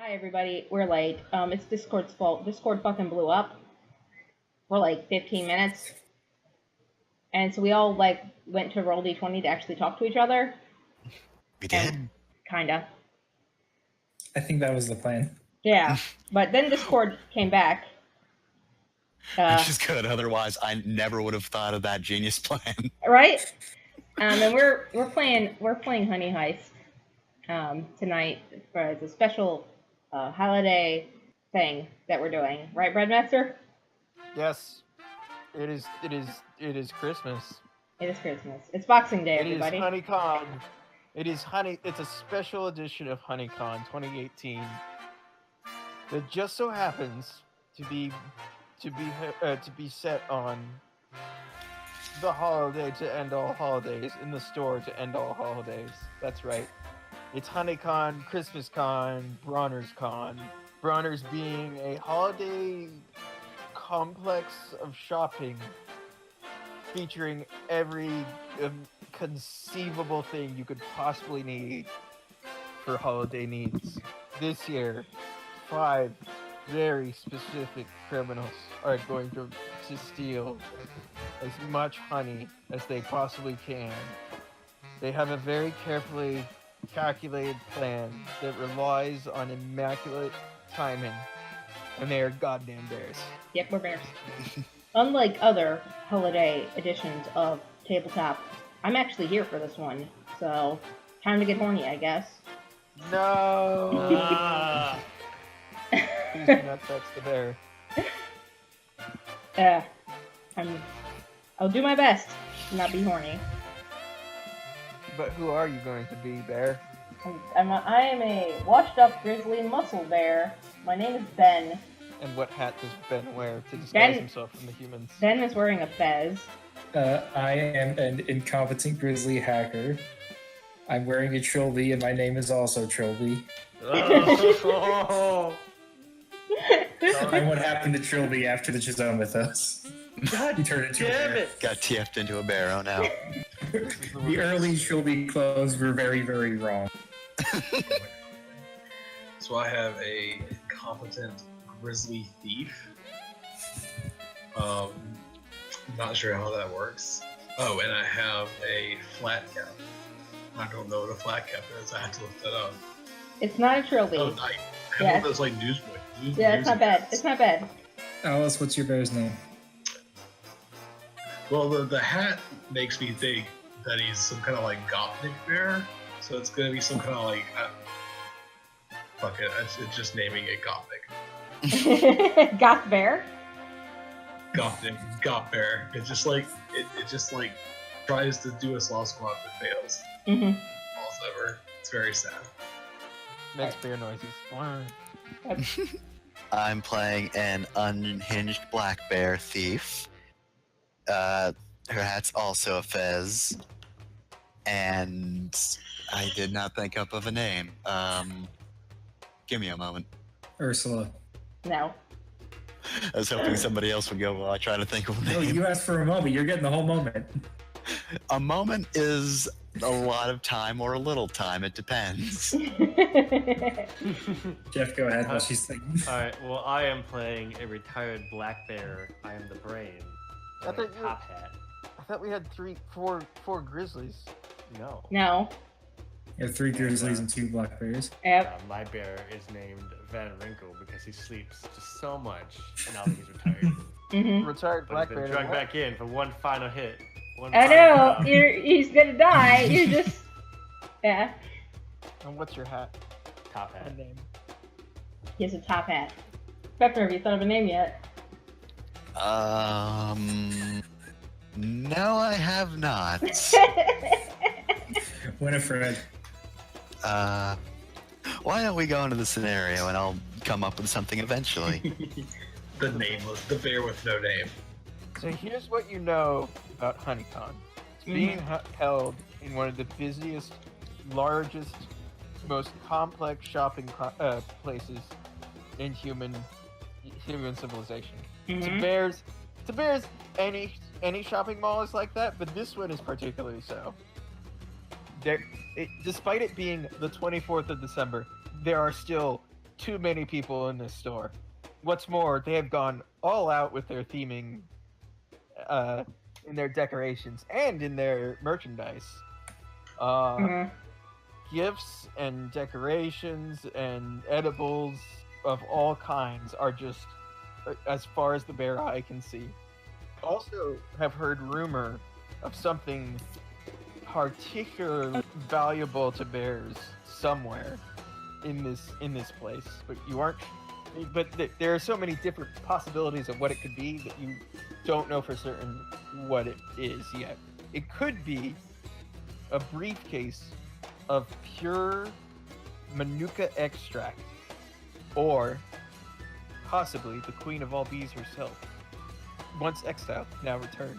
Hi everybody. We're late. It's Discord's fault. Discord fucking blew up for like 15 minutes. And so we all went to roll D20 to actually talk to each other. We did? Kinda. I think that was the plan. Yeah. But then Discord came back. Which is good. Otherwise, I never would have thought of that genius plan. Right? And we're playing Honey Heist tonight for the special holiday thing that we're doing. Right, Breadmaster? Yes. It is Christmas. It is Christmas. It's Boxing Day, It is everybody. HoneyCon. It's a special edition of HoneyCon 2018 that just so happens to be set on the holiday to end all holidays, in the store to end all holidays. That's right. It's HoneyCon, ChristmasCon, Bronner's Con. Bronner's being a holiday complex of shopping featuring every conceivable thing you could possibly need for holiday needs. This year, 5 very specific criminals are going to steal as much honey as they possibly can. They have a very carefully calculated plan that relies on immaculate timing, and they are goddamn bears. Yep, we're bears. Unlike other holiday editions of Tabletop, I'm actually here for this one, so time to get horny, I guess. No! Please do not touch the bear. I'll do my best to not be horny. But who are you going to be, bear? I am a washed-up grizzly muscle bear. My name is Ben. And what hat does Ben wear to disguise Ben- himself from the humans? Ben is wearing a fez. I am an incompetent grizzly hacker. I'm wearing a trilby, and my name is also Trilby. Oh. And what happened to Trilby after the Chisholm mythos? God He turned into a damn bear. it! Got TF'd into a bear, oh no. The early Trilby clothes were very, very wrong. So I have a competent grizzly thief. Not sure how that works. Oh, and I have a flat cap. I don't know what a flat cap is. I have to look that up. It's not a trilby. Oh, I have Yeah. one that's like newsboy. Yeah, it's not bad. It's not bad. Alice, what's your bear's name? Well, the hat makes me think that he's some kind of like gothic bear. So it's gonna be some kind of like fuck it. It's just naming it gothic. Goth bear? Gothic goth bear. It just like tries to do a slow squat but fails. Mm-hmm. Falls over. It's very sad. Makes bear noises. I'm playing an unhinged black bear thief. Her hat's also a fez. And I did not think up of a name. Give me a moment. Ursula. No. I was hoping somebody else would go while I try to think of a No, name. you asked for a moment. You're getting the whole moment. A moment is a lot of time or a little time. It depends. Jeff, go ahead while she's thinking. Alright, well, I am playing a retired black bear. I am the brain. I Wearing thought a you- top hat. I thought we had four grizzlies. No. No. You have 3 grizzlies and 2 black bears. Yep. My bear is named Van Winkle because he sleeps just so much, and now that he's retired. Mm-hmm. Retired But black he's been bear. dragged what? back in for one final hit. One I final know. round. He's gonna die. You're just. Yeah. And what's your hat? Top hat. And name? He has a top hat. Pepper, have you thought of a name yet? No, I have not. Winifred. Why don't we go into the scenario and I'll come up with something eventually. The nameless, the bear with no name. So here's what you know about HoneyCon. It's being held in one of the busiest, largest, most complex shopping places in human civilization. To bears, any shopping mall is like that, but this one is particularly so. Despite it being the 24th of December, there are still too many people in this store. What's more, they have gone all out with their theming, in their decorations and in their merchandise. Mhm. Gifts and decorations and edibles of all kinds are just as far as the bare eye can see. Also, have heard rumor of something particularly valuable to bears somewhere in this place, but you aren't. But there are so many different possibilities of what it could be that you don't know for certain what it is yet. It could be a briefcase of pure manuka extract, or possibly the queen of all bees herself, once exiled, now returned.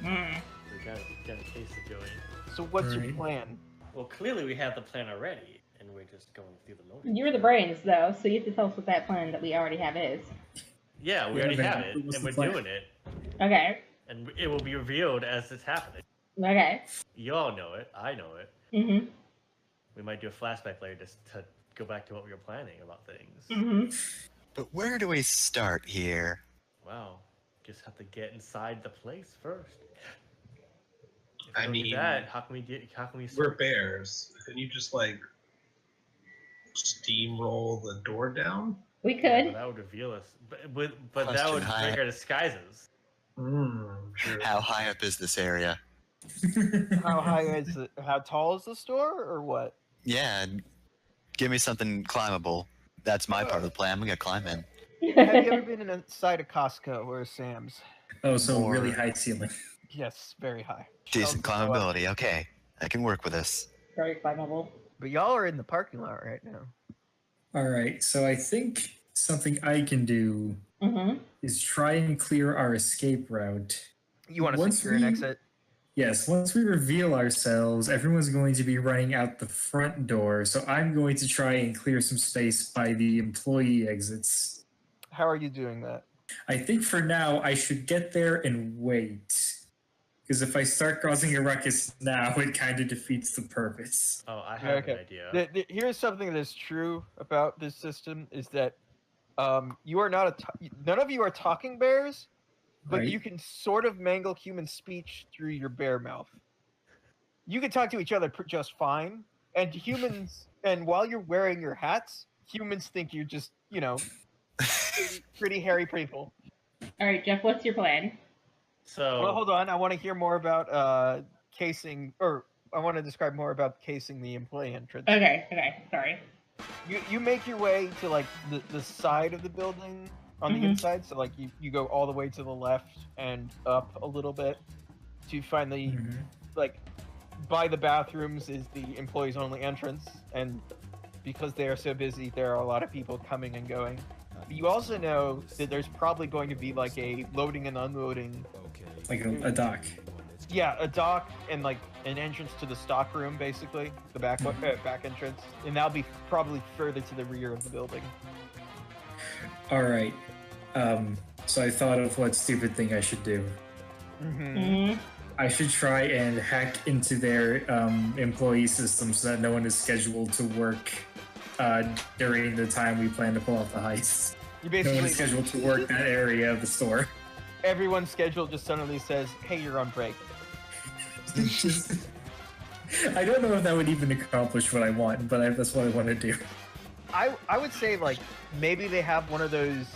Mm. We got a case to go in. So what's your Alright. plan? Well, clearly we have the plan already, and we're just going through the motions. You're the brains, though, so you have to tell us what that plan that we already have is. Yeah, we Yeah, already then have it, what's and the we're plan? doing it, Okay. and it will be revealed as it's happening. Okay. You all know it. I know it. Mhm. We might do a flashback later just to go back to what we were planning about things. Mhm. But where do we start here? Wow. Just have to get inside the place first. If we I don't do mean, that, how can we We're start? bears. Can you just like steamroll the door down? We Yeah, but could. that would reveal us. But that Question, would hi. break our disguises. True. How high up is this area? How high is it? How tall is the store, or what? Yeah, give me something climbable. That's my part of the plan. I'm gonna climb in. Have you ever been inside a Costco or a Sam's? Oh, so Or- really high ceiling. Yes, very high. Decent Shelves go up. climbability. Okay, I can work with this. Very climbable. But y'all are in the parking lot right now. All right, so I think something I can do Mhm. is try and clear our escape route. You want to Once secure an we- exit? Yes, once we reveal ourselves, everyone's going to be running out the front door, so I'm going to try and clear some space by the employee exits. How are you doing that? I think for now I should get there and wait. Because if I start causing a ruckus now, it kind of defeats the purpose. Oh, I have Okay. an idea. Here's something that is true about this system: is that you are not none of you are talking bears, but Right. you can sort of mangle human speech through your bear mouth. You can talk to each other just fine, and humans. And while you're wearing your hats, humans think you're just pretty hairy people. All right, Jeff. What's your plan? So Well, hold on. I want to hear more about casing, or I want to describe more about casing the employee entrance. Okay. Okay. Sorry. You make your way to like the side of the building on the Mhm. inside, so like you go all the way to the left and up a little bit to finally Mhm. like by the bathrooms is the employees only entrance, and because they are so busy, there are a lot of people coming and going. You also know that there's probably going to be like a loading and unloading, Like a dock. yeah, a dock and like an entrance to the stock room, basically the back back entrance, and that'll be probably further to the rear of the building. All right. So I thought of what stupid thing I should do. Mm-hmm. Mhm. I should try and hack into their employee system so that no one is scheduled to work during the time we plan to pull off the heist. You No one basically is scheduled to work that area of the store. everyone's schedule just suddenly says, "Hey, you're on break." I don't know if that would even accomplish what I want, but that's what I want to do. I would say like maybe they have one of those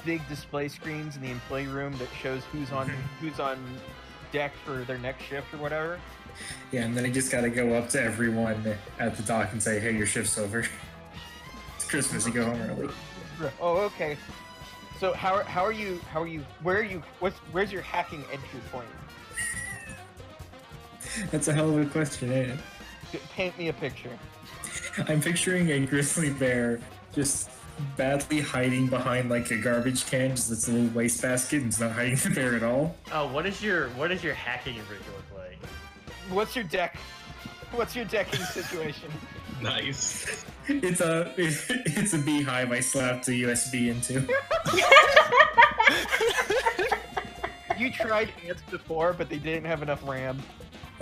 big display screens in the employee room that shows who's on deck for their next shift or whatever. Yeah, and then I just gotta go up to everyone at the dock and say, "Hey, your shift's over. It's Christmas. You go home early." Oh, okay. So how are you where's your hacking entry point? That's a hell of a question, ain't it? Paint me a picture. I'm picturing a grizzly bear just badly hiding behind like a garbage can, just this little wastebasket, and it's not hiding the bear at all. oh, what is your hacking rig look like? What's your decking situation? Nice. It's a beehive I slapped a USB into. You tried ants before, but they didn't have enough RAM.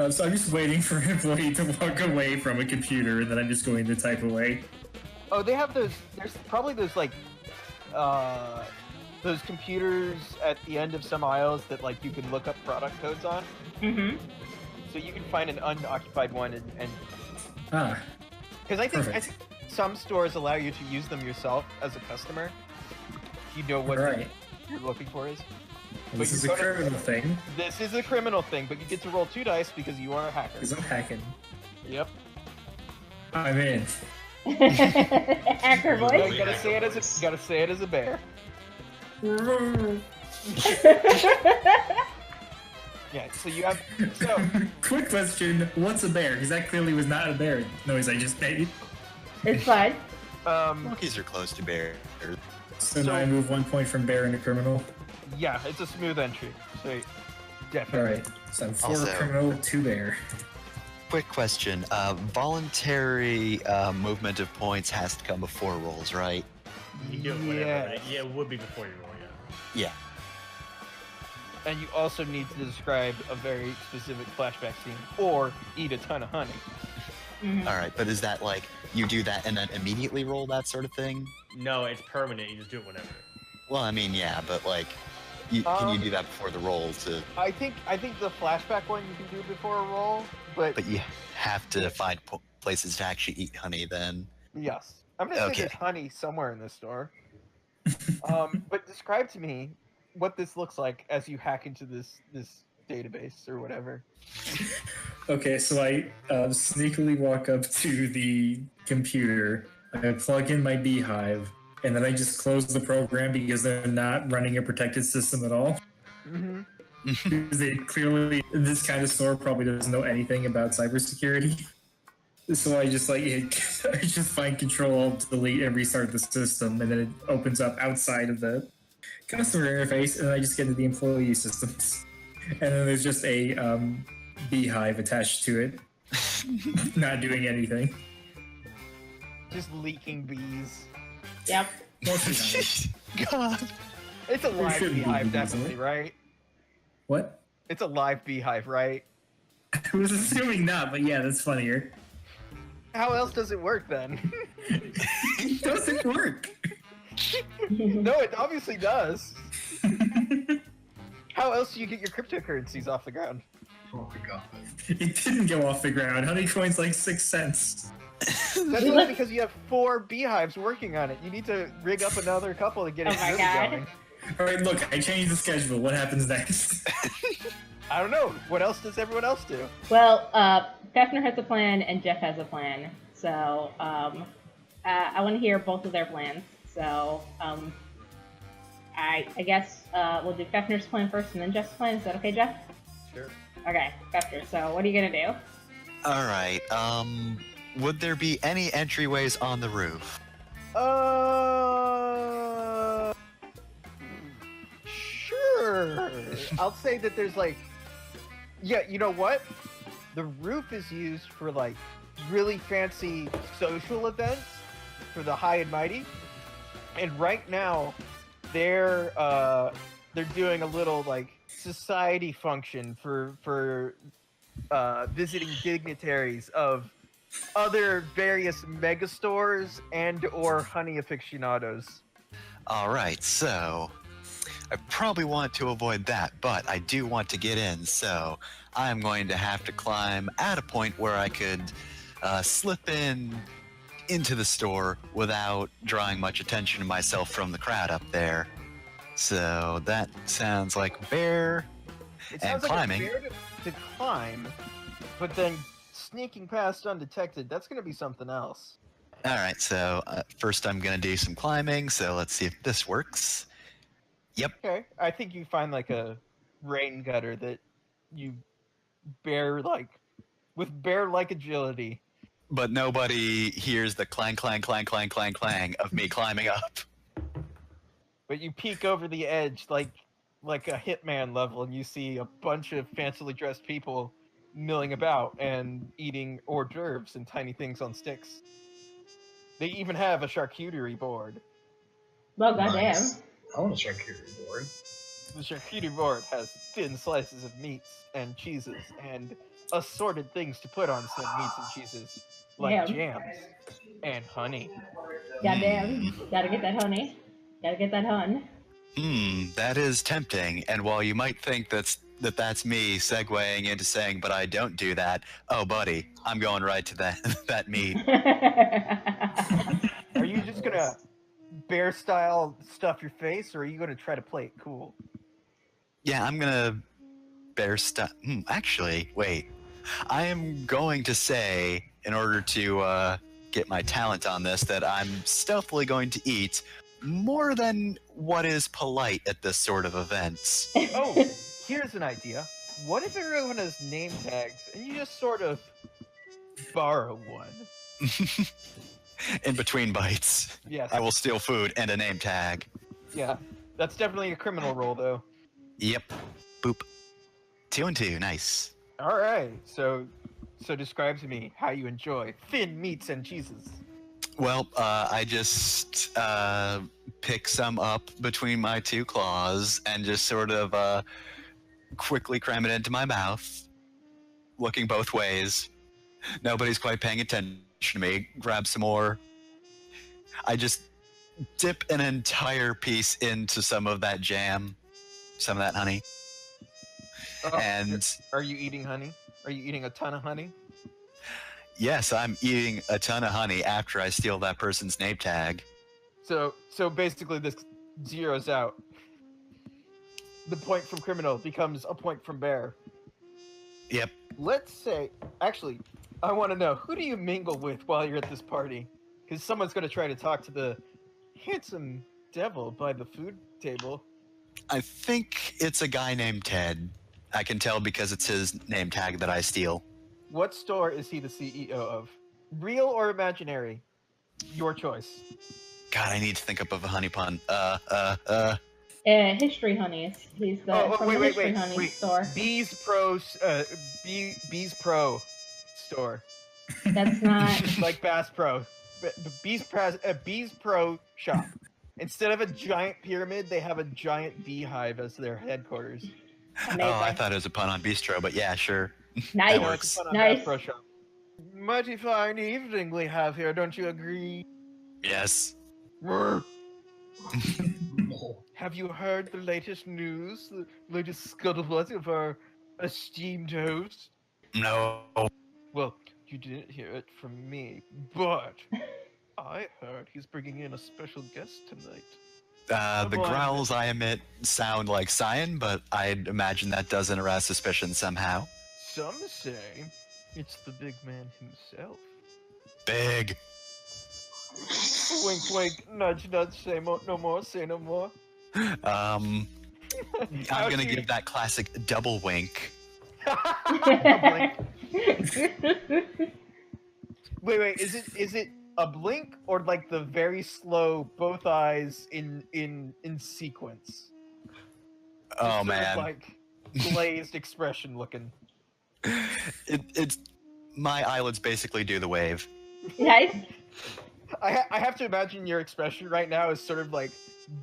So I'm just waiting for an employee to walk away from a computer, and then I'm just going to type away. Oh, they have those. There's probably those computers at the end of some aisles that like you can look up product codes on. Mm-hmm. So you can find an unoccupied one and Ah, because I think perfect. some stores allow you to use them yourself as a customer. If you know what Right. you're looking for is. This you is a go to- criminal thing, This is a criminal thing, but you get to roll 2 dice because you are a hacker. because I'm hacking. Yep. I'm in. Hacker No, voice. you gotta say it as a bear. Yeah. So you have Quick question, what's a bear? Because that clearly was not a bear noise I just made. It's fine. Monkeys are close to bears. So now I move 1 point from bear into criminal. yeah, it's a smooth entry. So definitely. Alright, so I'm 4 Also- criminal, 2 bear. Quick question. Voluntary movement of points has to come before rolls, right? You can do it whenever. Yes. Yeah, it would be before you roll, yeah. Yeah. And you also need to describe a very specific flashback scene or eat a ton of honey. Mhm. All right, but is that like you do that and then immediately roll that sort of thing? No, it's permanent. You just do it whenever. Well, I mean, yeah, but like, can you do that before the roll? I think the flashback one you can do before a roll, but But you have to find places to actually eat honey. Then yes, I'm gonna say Okay. there's honey somewhere in this store. But describe to me what this looks like as you hack into this database or whatever. Okay, so I sneakily walk up to the computer, I plug in my beehive, and then I just close the program because they're not running a protected system at all. Mm-hmm. Because they clearly, this kind of store probably doesn't know anything about cybersecurity. So I just I just find Control Alt Delete and restart the system, and then it opens up outside of the customer interface, and I just get to the employee systems, and then there's just a beehive attached to it, not doing anything. Just leaking bees. Yep. Mostly not. God. It's a There live shouldn't be beehive, bees, definitely, isn't right? What? It's a live beehive, right? I was assuming not, but yeah, that's funnier. How else does it work then? It doesn't work. No, it obviously does. How else do you get your cryptocurrencies off the ground? Oh my god. It didn't go off the ground. Honeycoin's like 6 cents. That's only because you have 4 beehives working on it. You need to rig up another couple to get Oh it my really God. going. All right, look, I changed the schedule. What happens next? I don't know. What else does everyone else do? Well, Fefner has a plan and Jeff has a plan. So I want to hear both of their plans. So I guess we'll do Fefner's plan first and then Jeff's plan. Is that okay, Jeff? Sure. Okay, Fefner. So what are you gonna do? All right. Would there be any entryways on the roof? Sure. I'll say that there's yeah, you know what? The roof is used for really fancy social events for the high and mighty. And right now, they're doing a little society function for visiting dignitaries of other various megastores and or honey aficionados. All right, so I probably want to avoid that, but I do want to get in, so I'm going to have to climb at a point where I could slip into the store without drawing much attention to myself from the crowd up there. So that sounds like bear It and sounds climbing. like a bear to climb, but then sneaking past undetected, that's going to be something else. All right, so first I'm going to do some climbing, so let's see if this works. Yep. Okay, I think you find a rain gutter that you with bear-like agility. But nobody hears the clang, clang, clang, clang, clang, clang of me climbing up. But you peek over the edge like a Hitman level, and you see a bunch of fancily dressed people milling about and eating hors d'oeuvres and tiny things on sticks. They even have a charcuterie board. Well, goddamn. Nice. I want a charcuterie board. The charcuterie board has thin slices of meats and cheeses and assorted things to put on said meats and cheeses. like Damn. jams and honey. Goddamn. Gotta get that honey. Gotta get that hun. That is tempting. And while you might think that's me segueing into saying, but I don't do that. Oh, buddy, I'm going right to that that meat. Are you just gonna bear style stuff your face, or are you gonna try to play it cool? Yeah, I'm gonna bear stuff. Actually, wait. I am going to say, in order to get my talent on this, that I'm stealthily going to eat more than what is polite at this sort of event. Oh, here's an idea. What if everyone has name tags and you just sort of borrow one? In between bites, Yes. I will steal food and a name tag. Yeah. That's definitely a criminal role, though. Yep. Boop. 2 and 2. Nice. All right. So describe to me how you enjoy thin meats and cheeses. Well, I just pick some up between my two claws and just sort of quickly cram it into my mouth, looking both ways. Nobody's quite paying attention to me. Grab some more. I just dip an entire piece into some of that jam, some of that honey. Oh, And are you eating honey? Are you eating a ton of honey? yes, I'm eating a ton of honey after I steal that person's name tag. So basically this zeroes out. The point from criminal becomes a point from bear. Yep. Let's say, actually, I want to know, who do you mingle with while you're at this party? Because someone's going to try to talk to the handsome devil by the food table. I think it's a guy named Ted. I can tell because it's his name tag that I steal. What store is he the CEO of? Real or imaginary? Your choice. God, I need to think up of a honey pun. History Honeys. He's the from the History Honeys store. Bees Pro store. That's not. Like Bass Pro. Bees Pro shop. Instead of a giant pyramid, they have a giant beehive as their headquarters. Amazing. Oh, I thought it was a pun on bistro, but yeah, sure. Nice. That works. It's a pun on Nice. Bass Pro shop. Mighty fine evening we have here, don't you agree? Yes. Have you heard the latest news? The latest scuttlebutt of our esteemed host? No. Well, you didn't hear it from me, but I heard he's bringing in a special guest tonight. The growls I emit sound like cyan, but I'd imagine that doesn't arouse suspicion somehow. Some say it's the big man himself. Big. Wink, wink, nudge, nudge, say no more, say no more. I'm gonna give that classic double wink. Wait, is it a blink or like the very slow both eyes in sequence? Oh Just sort man. of like glazed expression looking. It's my eyelids basically do the wave. Nice. I have to imagine your expression right now is sort of like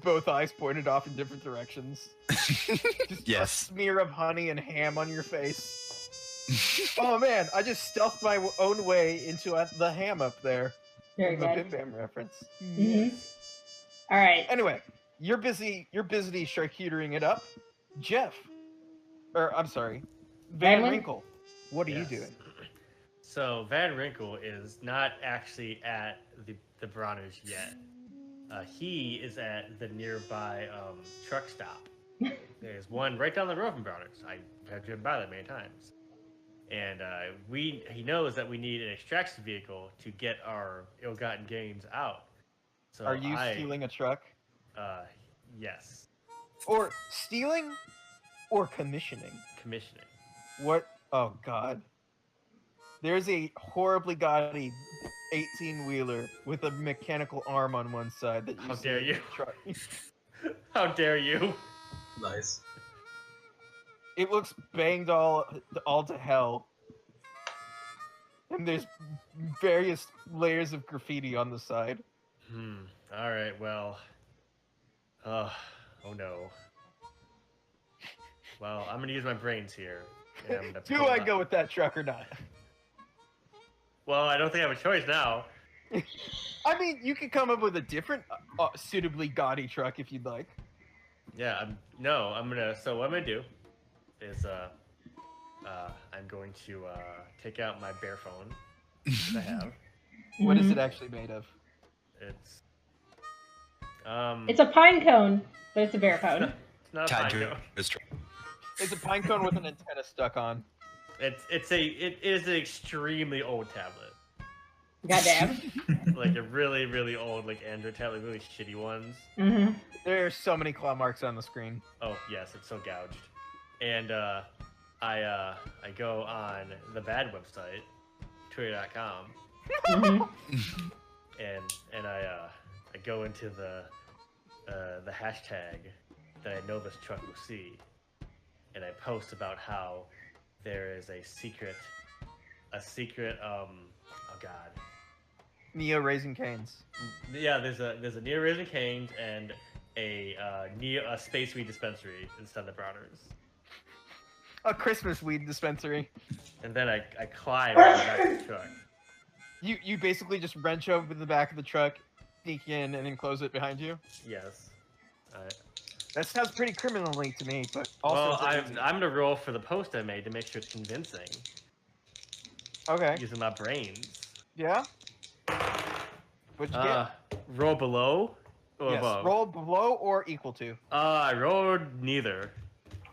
both eyes pointed off in different directions. Just Yes. a smear of honey and ham on your face. Oh man, I just stealthed my own way into the ham up there. Very The Bim good. Bam reference. Mm-hmm. All right. Anyway, you're busy charcuterie it up. Jeff. Or I'm sorry. Van Edwin? Winkle. What are you Yes. doing? So Van Winkle is not actually at the Bronner's yet. He is at the nearby truck stop. There's one right down the road from Bronner's. I have driven by that many times. And he knows that we need an extraction vehicle to get our ill-gotten gains out. So Are you stealing a truck? Yes. Or stealing or commissioning? Commissioning. What? Oh God. There's a horribly gaudy 18-wheeler with a mechanical arm on one side that you How see dare in you. the truck. How dare you? Nice. It looks banged all to hell. And there's various layers of graffiti on the side. All right. Well. Oh no. Well, I'm gonna use my brains here. and I'm gonna Do pull I out- go with that truck or not? Well, I don't think I have a choice now. I mean, you could come up with a different, suitably gaudy truck if you'd like. Yeah, I'm gonna. So what I'm gonna do is I'm going to take out my bear phone that I have. What is it actually made of? It's It's a pine cone, but it's a bear phone. It's not a Tied pine to cone. his truck. It's a pine cone with an antenna stuck on. It is an extremely old tablet. Goddamn. Like a really, really old like Android tablet, really shitty ones. Mm-hmm. There are so many claw marks on the screen. Oh yes, it's so gouged. And I go on the bad website, Twitter.com, Mm-hmm. and I go into the hashtag that I know this truck will see, and I post about how there is a secret oh god. Neo Raising Canes. Yeah, there's a Neo Raising Canes and a space weed dispensary instead of Browners. A Christmas weed dispensary. And then I climb on the back of the truck. You basically just wrench over the back of the truck, sneak in, and then close it behind you? Yes. That sounds pretty criminally to me, but also... Well, I'm gonna roll for the post I made to make sure it's convincing. Okay. Using my brains. Yeah? What'd you get? Roll below or Yes, above? roll below or equal to. I rolled neither.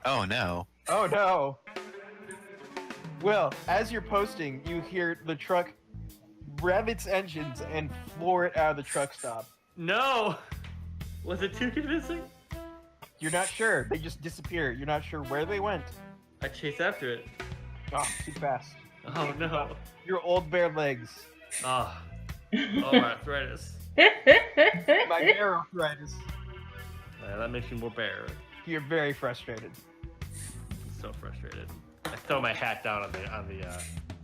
Oh no. Oh no. Well, as you're posting, you hear the truck rev its engines and floor it out of the truck stop. No! Was it too convincing? You're not sure. They just disappear. You're not sure where they went. I chased after it. Oh, too fast. Oh no. Your old bear legs. Oh, my arthritis. My bear arthritis. That makes me more bear. You're very frustrated. So frustrated. I throw my hat down on the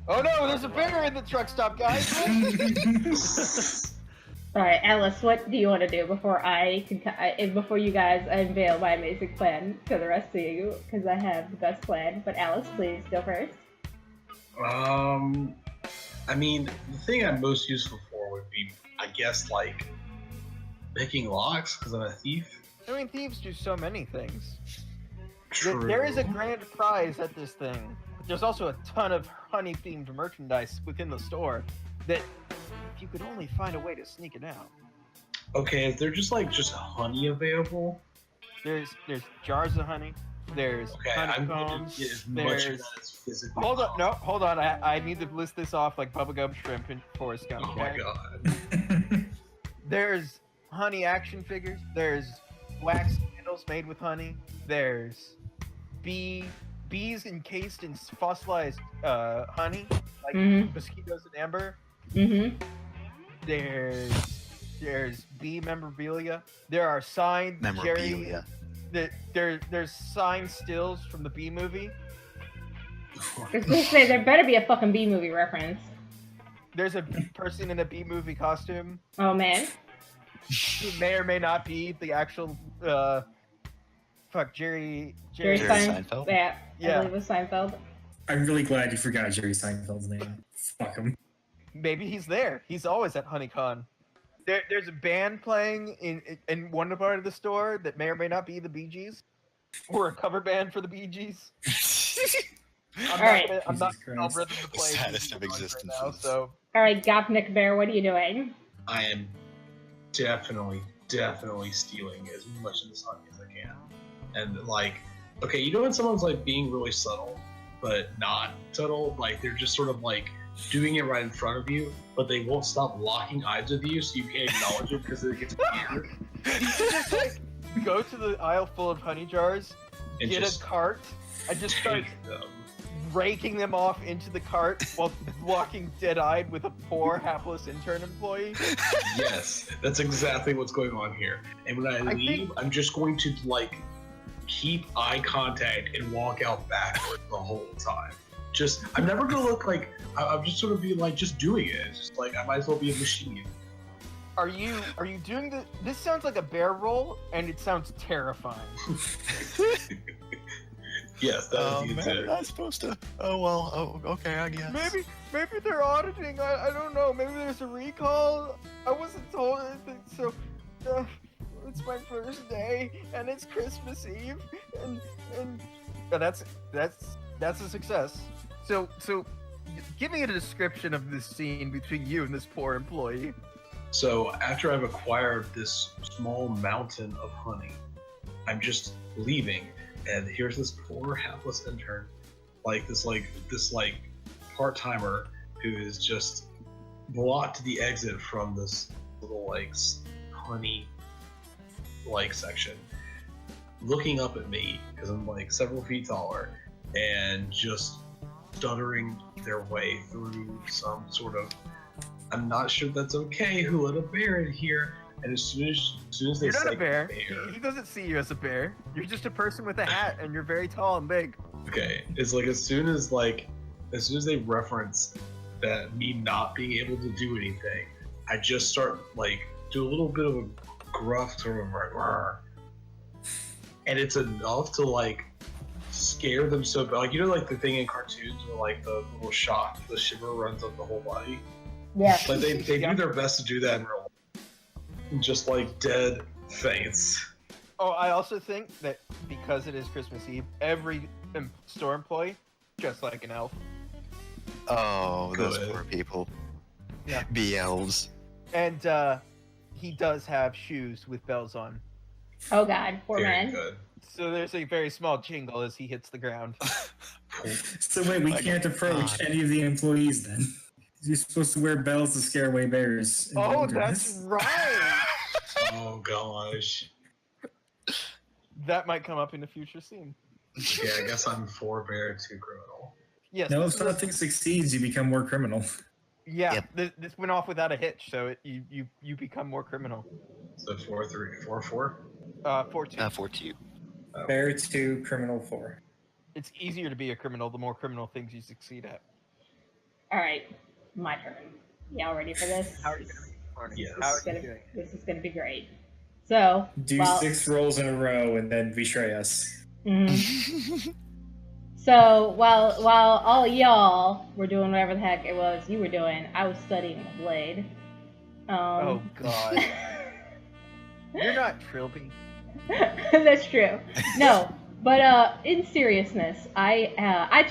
Oh no, there's a bear in the truck stop, guys! All right, Alice, what do you want to do before before you guys unveil my amazing plan to the rest of you? Because I have the best plan. But Alice, please go first. I mean, the thing I'm most useful for would be, I guess, like picking locks because I'm a thief. I mean, thieves do so many things. True. There is a grand prize at this thing. But there's also a ton of honey-themed merchandise within the store that, if you could only find a way to sneak it out. Okay, is there just honey available? There's jars of honey. There's Okay, I'm going honeycombs. to get as much of There's... that as physically Hold on, possible. no, hold on. I need to list this off like bubblegum, shrimp, and Forrest Gump. Oh my okay? god. There's honey action figures. There's wax candles made with honey. There's bees encased in fossilized honey, like mosquitoes and amber. Mm-hmm. There's bee memorabilia. There are signed Memorabilia. There's signed stills from the Bee movie. I was gonna say there better be a fucking B movie reference. There's a person in a Bee movie costume Oh man. who may or may not be the actual Jerry Seinfeld? Yeah, Yeah. I believe it was Seinfeld. I'm really glad you forgot Jerry Seinfeld's name. Fuck him. Maybe he's there. He's always at HoneyCon. There's a band playing in one part of the store that may or may not be the Bee Gees, or a cover band for the Bee Gees. I'm not Jesus gonna Christ. rhythm to play Saddest Bee of Gees right existences. now, so All right, Gopnik Bear, what are you doing? I am definitely stealing as much of this honey as I can. And okay, you know when someone's being really subtle, but not subtle? Like they're just sort of doing it right in front of you, but they won't stop locking eyes with you, so you can't acknowledge it because it gets weird. you should just go to the aisle full of honey jars, And get just a cart, and just start take them. raking them off into the cart while walking dead-eyed with a poor, hapless intern employee. Yes, that's exactly what's going on here. And when I leave, I'm just going to keep eye contact and walk out backwards the whole time. I'm never gonna look I'm just sort of be just doing it. It's just I might as well be a machine. Are you doing this sounds like a bear roll, and it sounds terrifying. Yes, that is the Man, intent. not supposed to. Oh well. Oh, okay. I guess. maybe they're auditing. I don't know. Maybe there's a recall. I wasn't told anything, so it's my first day, and it's Christmas Eve, and that's a success. So give me a description of this scene between you and this poor employee. So after I've acquired this small mountain of honey, I'm just leaving, and here's this poor hapless intern, this part-timer who is just blocked the exit from this little honey section, looking up at me because I'm several feet taller, and just stuttering their way through some sort of, I'm not sure that's okay, who let a bear in here. And as soon as they You're not say a bear. He doesn't see you as a bear. You're just a person with a hat, and you're very tall and big. Okay, it's as soon as they reference that me not being able to do anything, I just start do a little bit of a gruff sort of "Rrr." And it's enough to scare them so bad. The thing in cartoons where the little shock, the shiver runs up the whole body. Yeah. They do their best to do that in real life. Just dead faints. Oh, I also think that because it is Christmas Eve, every store employee dressed like an elf. Oh, those Good. poor people. Yeah. Be elves. And he does have shoes with bells on. Oh God, poor Very man. good. So there's a very small jingle as he hits the ground. So wait, we can't approach any of the employees then. You're supposed to wear bells to scare away bears. in the Oh, wilderness. that's right! Oh gosh. That might come up in a future scene. Yeah, I guess I'm 4 bear 2 criminal. Yes. No, if this is- something succeeds, you become more criminal. Yeah, Yep. this went off without a hitch, so you become more criminal. So 4 3 4 4. 4-2. 4-2. Bear 2, criminal 4. It's easier to be a criminal the more criminal things you succeed at. All right, my turn. Y'all ready for this? How are you doing? Yes. How are Gonna- you doing? This is gonna be great. So, Do well, 6 rolls in a row and then betray us. mhm. So while all y'all were doing whatever the heck it was you were doing, I was studying the blade. Oh God. You're not Trilby. That's true. No, but in seriousness, Jenner,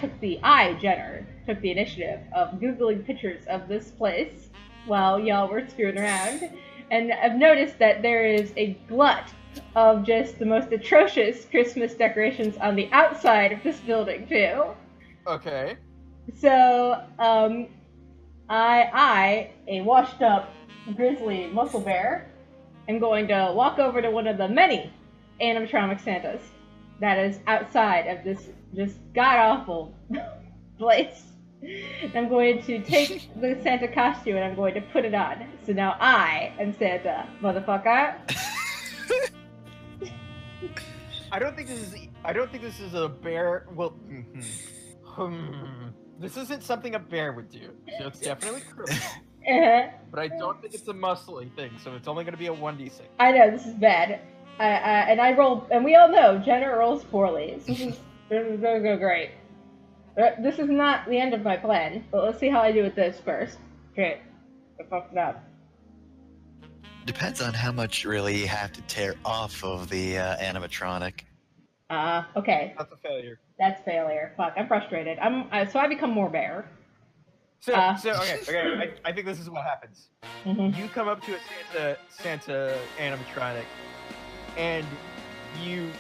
took the initiative of googling pictures of this place while y'all were screwing around, and I've noticed that there is a glut of just the most atrocious Christmas decorations on the outside of this building too. Okay. So, I, a washed-up grizzly muscle bear, am going to walk over to one of the many animatronic Santas that is outside of this just god-awful place. And I'm going to take the Santa costume and I'm going to put it on. So now I am Santa, motherfucker. I don't think this is a bear. Well, this isn't something a bear would do. So it's definitely criminal. But I don't think it's a muscly thing. So it's only going to be a 1d6. I know this is bad. I roll, and we all know Jenner rolls poorly. So this is going to go great. This is not the end of my plan, but let's see how I do with this first. Okay, I fucked it up. Depends on how much really you have to tear off of the animatronic. Okay, That's a failure. that's failure. Fuck, I'm frustrated. So I become more bear. So okay. I think this is what happens. Mhm. You come up to a Santa animatronic, and you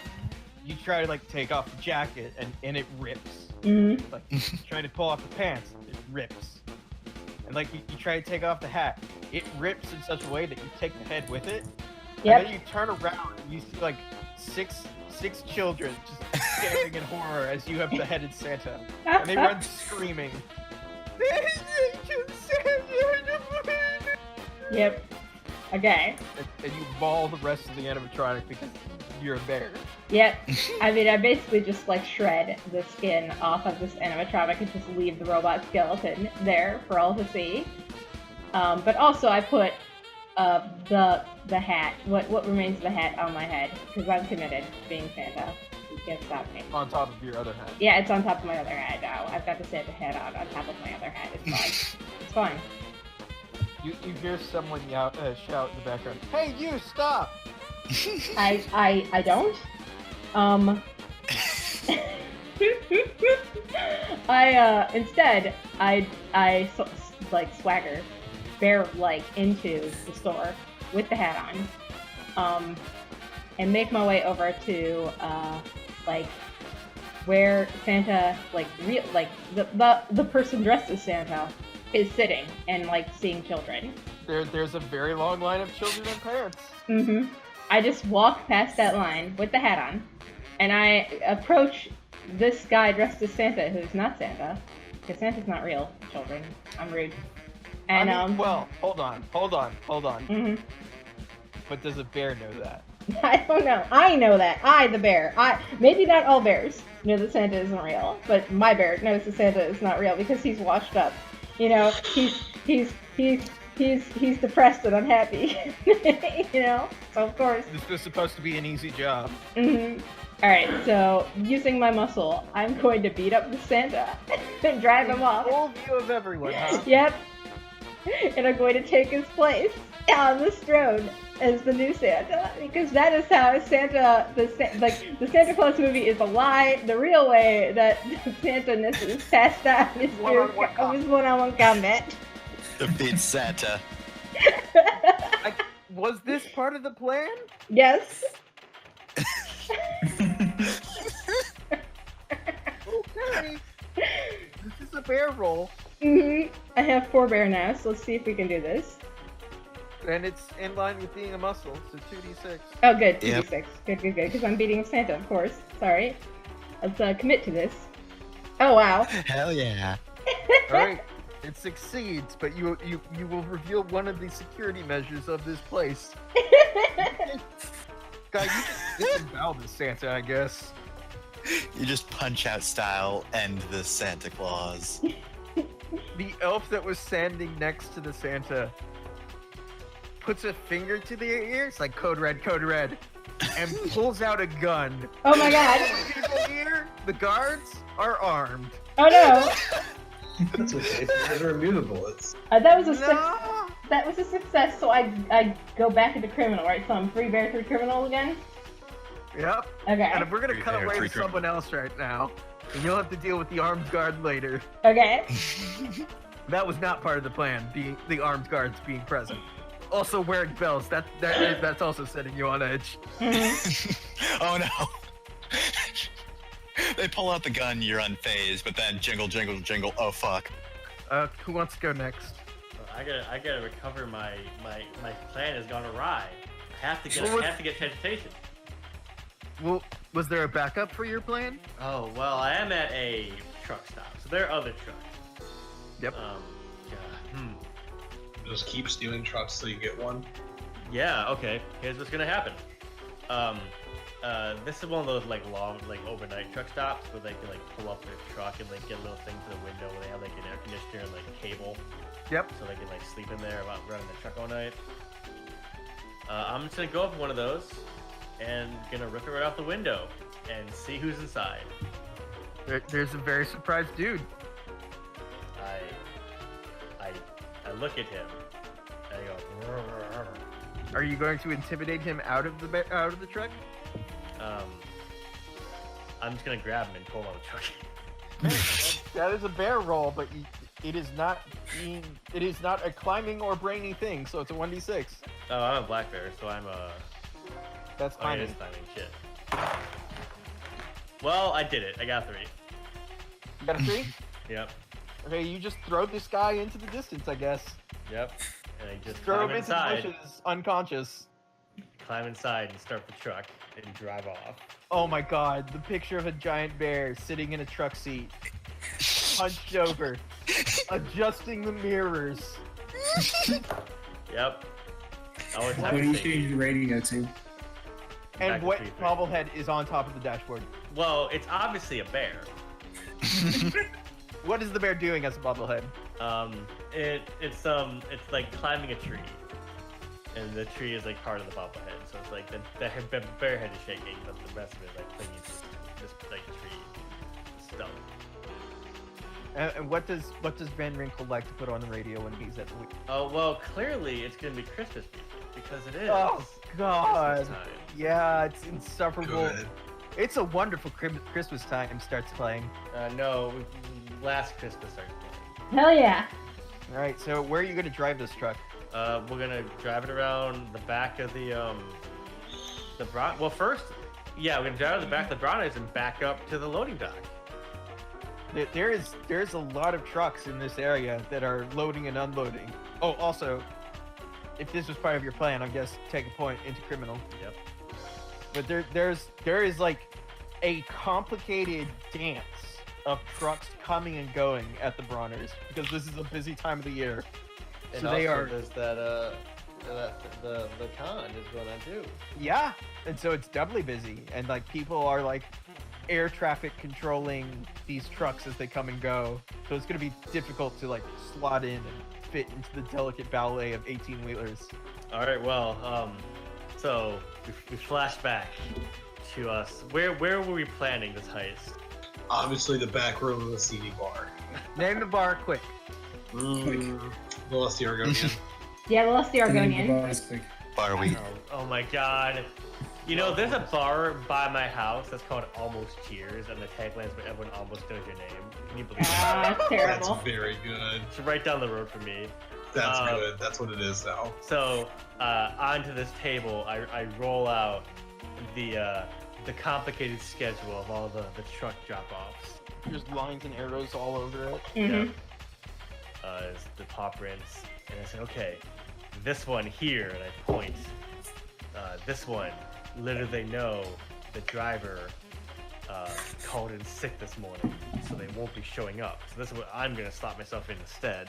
try to take off the jacket, and it rips. Mhm. Trying to pull off the pants, it rips. And you try to take off the hat, it rips in such a way that you take the head with it. Yep. And then you turn around and you see six children just staring in horror as you have beheaded Santa. And they run screaming. Yep. Okay. And you maul the rest of the animatronic because you're a bear. Yep. I mean, I basically just shred the skin off of this animatronic and just leave the robot skeleton there for all to see. But also I put the hat. What remains of the hat on my head? Because I'm committed to being Santa. You can't stop me. On top of your other hat. Yeah, it's on top of my other hat now. I've got the Santa hat on top of my other hat. It's fine. It's fine. You hear someone shout in the background, "Hey, you, stop!" I don't. Instead, I swagger bear-like into the store with the hat on, and make my way over to where Santa, the person dressed as Santa is sitting and seeing children. There's a very long line of children and parents. Mm-hmm. I just walk past that line with the hat on, and I approach this guy dressed as Santa, who's not Santa, because Santa's not real, children. I'm rude. And well, hold on. Mm-hmm. But does a bear know that? I don't know. I know that. I, the bear. Maybe not all bears know that Santa isn't real, but my bear knows that Santa is not real because he's washed up. You know, he's depressed and unhappy. You know, so of course. This was supposed to be an easy job. Mm-hmm. All right, so using my muscle, I'm going to beat up the Santa and drive him off. Full view of everyone, huh? Yep. And I'm going to take his place on this throne as the new Santa, because that is how Santa, the Santa Claus movie is a lie. The real way that Santa-ness is passed down is through one-on-one combat. Defeat Santa. Was this part of the plan? Yes. Okay. This is a bear roll. Mm-hmm. I have 4 bear now, so let's see if we can do this. And it's in line with being a muscle, so 2d6. Oh, good. 2d6. Yep. Good, because I'm beating Santa, of course. Sorry. Let's commit to this. Oh, wow. Hell yeah. Alright, it succeeds, but you will reveal one of the security measures of this place. Guy, you can bow to Santa, I guess. You just punch out style end the Santa Claus. The elf that was standing next to the Santa puts a finger to their ears, like code red, and pulls out a gun. Oh my god. People here, the guards are armed. Oh no. That's okay. They're immune to bullets. That was a No! that was a success. So I go back into criminal, right? So I'm 3 bear 3 criminal again. Yep. Okay. And we're gonna cut Bear, away three to someone else right now, and you'll have to deal with the armed guard later. Okay. That was not part of the plan, the armed guards being present. Also wearing bells, that's also setting you on edge. Mm-hmm. Oh no. They pull out the gun, you're unfazed, but then jingle, jingle, jingle, oh fuck. Who wants to go next? I gotta recover my plan has gone awry. I have to get transportation. Well, was there a backup for your plan? Oh well, I am at a truck stop, so there are other trucks. Yep. Just keep stealing trucks till you get one. Yeah. Okay. Here's what's gonna happen. This is one of those long overnight truck stops where they can pull up their truck and get a little thing to the window where they have an air conditioner and a cable. Yep. So they can sleep in there while running the truck all night. I'm just gonna go up to one of those and gonna rip it right off the window and see who's inside. There's a very surprised dude. I look at him and I go. "Rrr." Are you going to intimidate him out of the truck? I'm just gonna grab him and pull him out of the truck. That is a bear roll, but it is not a climbing or brainy thing, so it's a 1d6. Oh, I'm a black bear, so I'm a. That's Oh, it is climbing. climbing. Shit. Well, I did it. I got 3. You got a 3? Yep. Okay, you just throw this guy into the distance, I guess. Yep. And I just Throw climb him into the inside, bushes, unconscious. climb inside, and start the truck and drive off. Oh my god, the picture of a giant bear sitting in a truck seat, hunched over, adjusting the mirrors. Yep. Always What have do to you say- change the radio to? Back And to what 3-3. bobblehead is on top of the dashboard? Well, it's obviously a bear. What is the bear doing as a bobblehead? It's like climbing a tree. and the tree is like part of the bobblehead. So it's like the bear head is shaking, but the rest of it is like clinging to this like tree stump. And what does Van Winkle like to put on the radio when he's at the week? Oh well, clearly it's gonna be Christmas music because it is. Oh God! Christmas time. Yeah, it's insufferable. Good. It's a wonderful Christmas time starts playing. No, last Christmas started playing. Hell yeah. All right, so where are you going to drive this truck? We're gonna drive it around the back of the Well, first, yeah, we're gonna drive to the back of the Browners and back up to the loading dock. There's a lot of trucks in this area that are loading and unloading. Oh, also, if this was part of your plan, I guess take a point into criminal. Yep. But there is like a complicated dance of trucks coming and going at the Broners because this is a busy time of the year. And So also they are- there's that the con is going on too. Yeah, and so it's doubly busy, and like people are like air traffic controlling these trucks as they come and go. So it's gonna be difficult to like slot in and fit into the delicate ballet of 18-wheelers. All right, well, so we flash back to us. Where were we planning this heist? Obviously, the back room of the CD bar. Name the bar quick. Lost the Argonian. Yeah, we lost the The name of the Argonian. bar is quick. Are we? Oh my god. You know, there's a bar by my house that's called Almost Cheers, and the tagline is where everyone almost knows your name. Can you believe Ah, that? that's terrible. That's very good. It's right down the road from me. That's good. That's what it is now. So, onto this table, I roll out the complicated schedule of all the truck drop-offs. There's lines and arrows all over it. Mhm. It's the paw prints, and I said, okay, this one here, and I point. This one, little they know, the driver called in sick this morning, so they won't be showing up. So this is what I'm gonna slot myself in instead.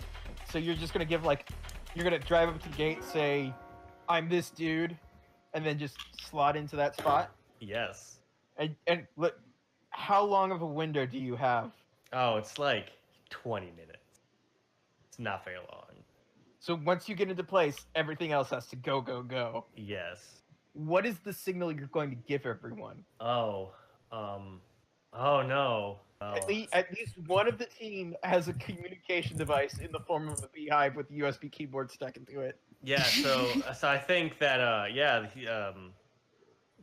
So you're just gonna give like, you're gonna drive up to the gate, say, "I'm this dude," and then just slot into that spot. Yes. And look, how long of a window do you have? Oh, it's like 20 minutes. It's not very long. So once you get into place, everything else has to go, go, go. Yes. What is the signal you're going to give everyone? Oh no. Oh. At least one of the team has a communication device in the form of a beehive with a USB keyboard stuck into it. Yeah, so I think that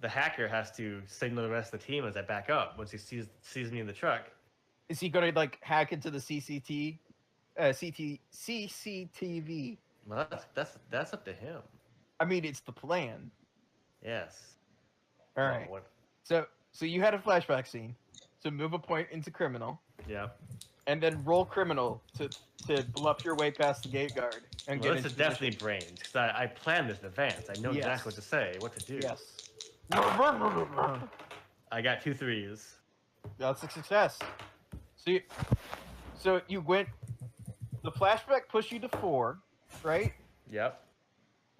the hacker has to signal the rest of the team as I back up once he sees me in the truck. Is he going to like hack into the CCTV? Well, that's up to him. I mean, it's the plan. Yes. All right. What? So you had a flashback scene. So move a point into criminal, Yeah. and then roll criminal to bluff your way past the gate guard and Well, get this is into definitely brains because I planned this in advance. I know Yes. exactly what to say, what to do. Yes. I got 2 3s. That's a success. So you went. The flashback pushed you to 4, right? Yep.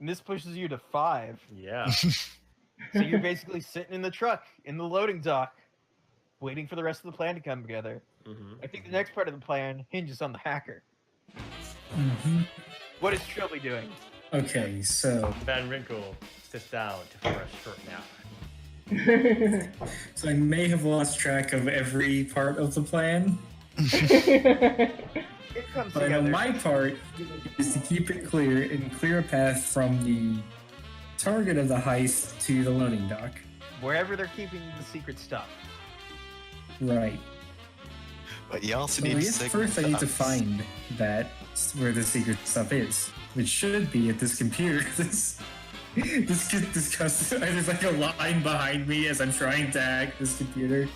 And this pushes you to 5. Yeah. So you're basically sitting in the truck in the loading dock, waiting for the rest of the plan to come together. hmm I think the next part of the plan hinges on the hacker. Mhm. What is Trilby doing? Okay, so Van Winkle sits down for a short nap. so I may have lost track of every part of the plan, It comes but I know together. my part is to keep it clear and clear a path from the target of the heist to the loading dock. Wherever they're keeping the secret stuff. Right. But you also So I need to guess signal first I need to us. find that where the secret stuff is, which should be at this computer. This gets discussed. There's like a line behind me as I'm trying to hack this computer.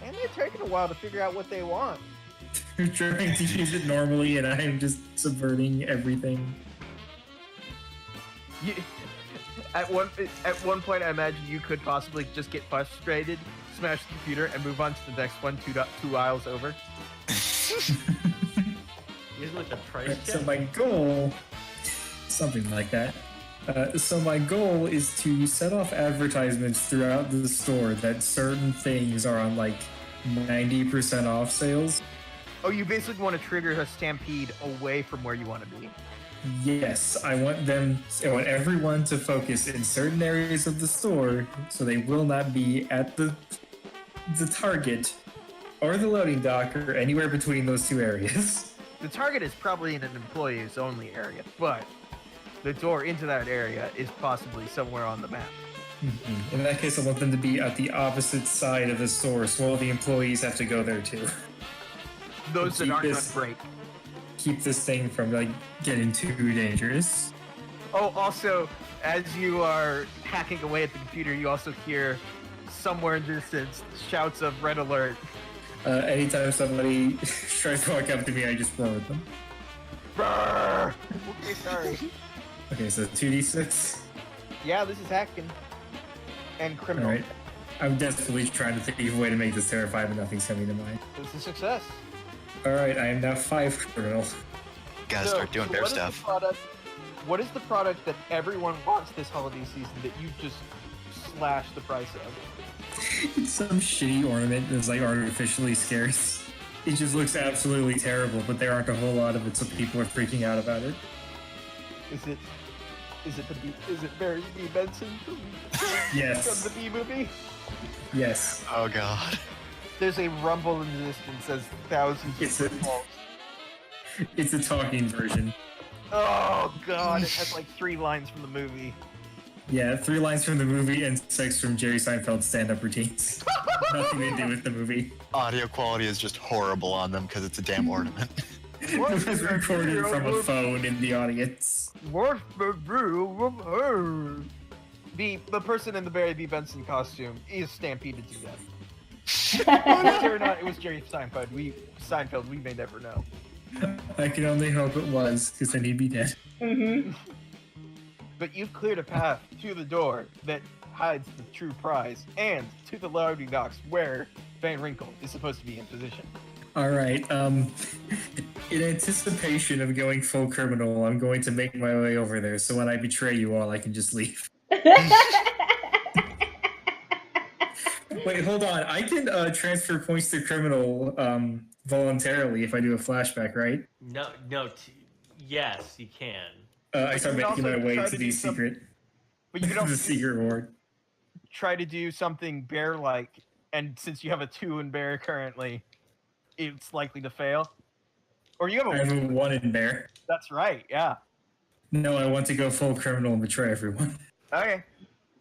And they're taking a while to figure out what they want. I'm trying to use it normally, and I'm just subverting everything. You, at one point, I imagine you could possibly just get frustrated, smash the computer, and move on to the next one 2 aisles over. Isn't it the price Right, so check? my goal, something like that. So my goal is to set off advertisements throughout the store that certain things are on like 90% off sales. Oh, you basically want to trigger a stampede away from where you want to be. Yes, I want everyone to focus in certain areas of the store, so they will not be at the target or the loading dock or anywhere between those two areas. The target is probably in an employees only area, but the door into that area is possibly somewhere on the map. In that case, I want them to be at the opposite side of the store, so all the employees have to go there too. Those that aren't gonna break. Keep this thing from like getting too dangerous. Oh, also, as you are hacking away at the computer, you also hear somewhere in the distance shouts of red alert. Anytime somebody tries to walk up to me, I just roar at them. Brrr! Okay, sorry. Okay, so 2d6. Yeah, this is hacking. And criminal. Alright. I'm desperately trying to think of a way to make this terrifying, but nothing's coming to mind. It's a success. Alright, I am now 5 criminal. Gotta start doing bear stuff. What is the product that everyone wants this holiday season that you just slash the price of? It's some shitty ornament that's like artificially scarce. It just looks absolutely terrible, but there aren't a whole lot of it, so people are freaking out about it. Is it Barry B. Benson from Yes. the B movie? Yes. Oh god. There's a rumble in the distance as thousands It's of a- footballs. It's a talking version. Oh god, it has like 3 lines from the movie. Yeah, 3 lines from the movie and 6 from Jerry Seinfeld's stand-up routines. Nothing to do with the movie. Audio quality is just horrible on them because it's a damn ornament. It was recorded from a phone in the audience. What's the brew of her? The person in the Barry B. Benson costume is stampeded to death. Whether or not it was Jerry Seinfeld, we may never know. I can only hope it was, because then he'd be dead. Mm-hmm. But you've cleared a path to the door that hides the true prize, and to the loading docks where Van Winkle is supposed to be in position. Alright, in anticipation of going full criminal, I'm going to make my way over there, so when I betray you all, I can just leave. Wait, hold on. I can transfer points to criminal voluntarily if I do a flashback, right? Yes, you can. I start you can making my also way try to to the do some- secret, But you can also the secret reward. try to do something bear-like, and since you have a 2 in bear currently, it's likely to fail. Or you have I a... have a 1 in bear. That's right, yeah. No, I want to go full criminal and betray everyone. Okay.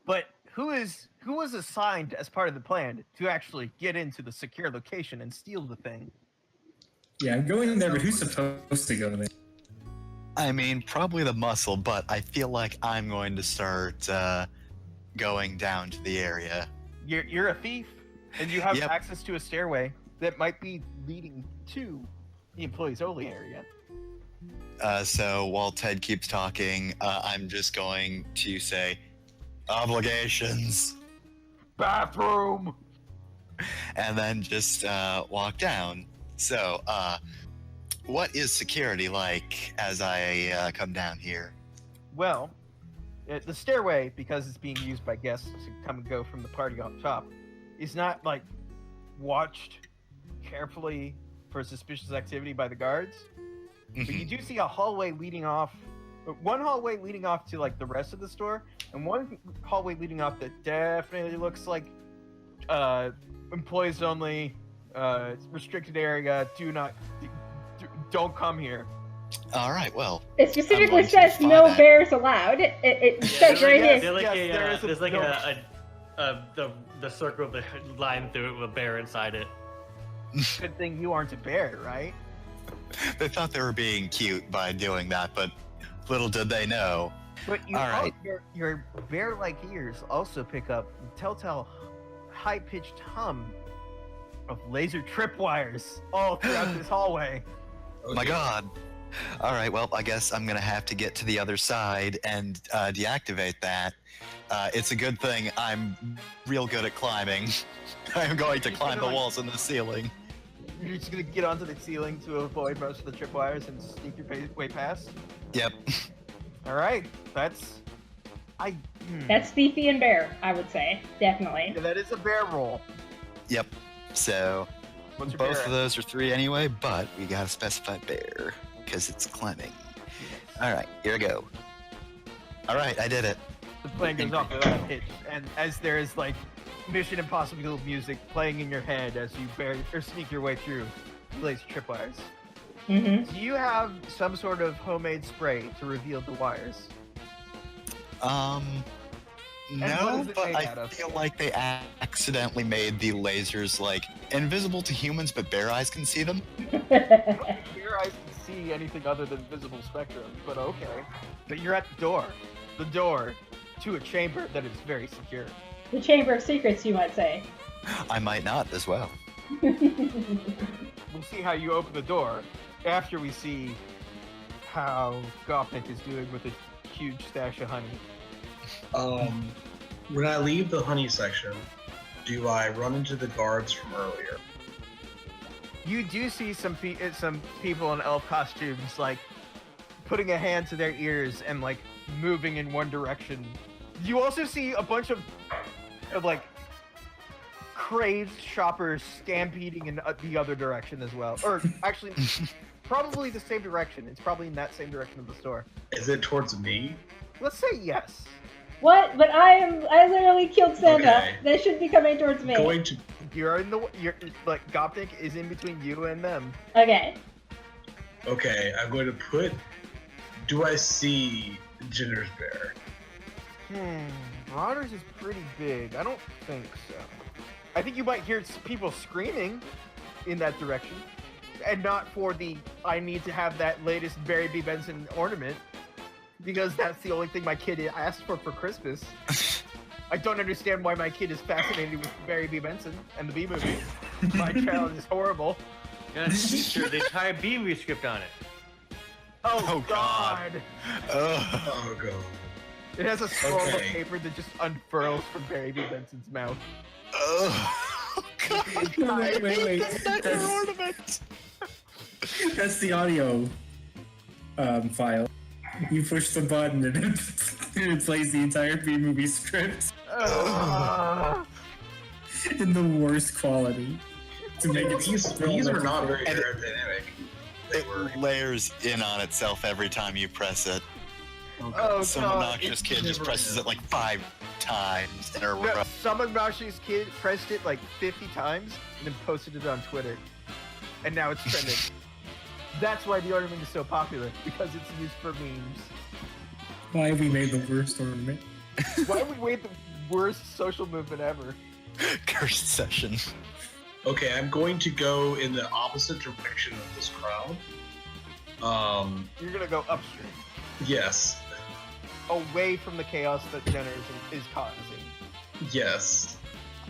But who was assigned as part of the plan to actually get into the secure location and steal the thing? Yeah, I'm going in there, but who's supposed to go there? I mean, probably the muscle, but I feel like I'm going to start going down to the area. You're a thief, and you have Yep. access to a stairway that might be leading to the employees only area. So while Ted keeps talking, I'm just going to say, obligations, Bathroom! and then just walk down. So, what is security like as I come down here? Well, the stairway, because it's being used by guests to come and go from the party on top, is not like watched carefully for suspicious activity by the guards. But you do see a hallway leading off, one hallway leading off to like the rest of the store, and one hallway leading off that definitely looks like employees only, restricted area. Don't come here. All right, well, It specifically I'm going to says defy no that. bears allowed. It says right yes, here. There's like the circle with the line through it with a bear inside it. Good thing you aren't a bear, right? They thought they were being cute by doing that, but little did they know. But you All right. your bear-like ears also pick up the telltale high-pitched hum of laser tripwires all throughout this hallway. My god. All right, well, I guess I'm going to have to get to the other side and deactivate that. It's a good thing I'm real good at climbing. I'm going to climb the walls and the ceiling. You're just gonna get onto the ceiling to avoid most of the tripwires and sneak your way past? Yep. Alright, that's Thiefy and bear, I would say. Definitely. Yeah, that is a bear roll. Yep. So, What's your both bear of those are 3 anyway, but we got to specify bear, because it's climbing. at? Alright, here we go. Alright, I did it. The plane goes off without a hitch, and as there is like Mission Impossible music playing in your head as you sneak your way through laser tripwires. Mm-hmm. Do you have some sort of homemade spray to reveal the wires? No, what is it but made I out of? feel like they accidentally made the lasers like invisible to humans, but bear eyes can see them. Your eyes can see anything other than visible spectrum, but okay. But you're at the door to a chamber that is very secure. The Chamber of Secrets, you might say. I might not as well. We'll see how you open the door after we see how Gothic is doing with a huge stash of honey. When I leave the honey section, do I run into the guards from earlier? You do see some people in elf costumes like putting a hand to their ears and like moving in one direction. You also see a bunch of like crazed shoppers stampeding in the other direction as well, or actually probably the same direction. It's probably in that same direction of the store. Is it towards me? Let's say yes. What? But I literally killed Santa. Okay. They should be coming towards me. You're like Gopnik is in between you and them. Okay. Okay, I'm going to put. Do I see Jenner's bear? Marauders is pretty big. I don't think so. I think you might hear people screaming in that direction, and not for the I need to have that latest Barry B. Benson ornament, because that's the only thing my kid asked for Christmas. I don't understand why my kid is fascinated with Barry B. Benson and the B movie. My child is horrible. Yeah, sure, the entire B rescript on it. Oh, God. Oh god. It has a scroll of Okay. paper that just unfurls from Barry B. Benson's mouth. Oh, God. Wait. That's the audio file. You push the button and it plays the entire B-movie script in the worst quality to make it. These are not very aerodynamic. It layers in on itself every time you press it. Oh, Some God. obnoxious kid just presses it like 5 times in a No, row. some obnoxious kid pressed it like 50 times and then posted it on Twitter. And now it's trending. That's why the ornament is so popular, because it's used for memes. Why have we made the worst ornament? Why have we made the worst social movement ever? Cursed session. Okay, I'm going to go in the opposite direction of this crowd. You're gonna go upstream, Yes. away from the chaos that Jenner is causing. Yes.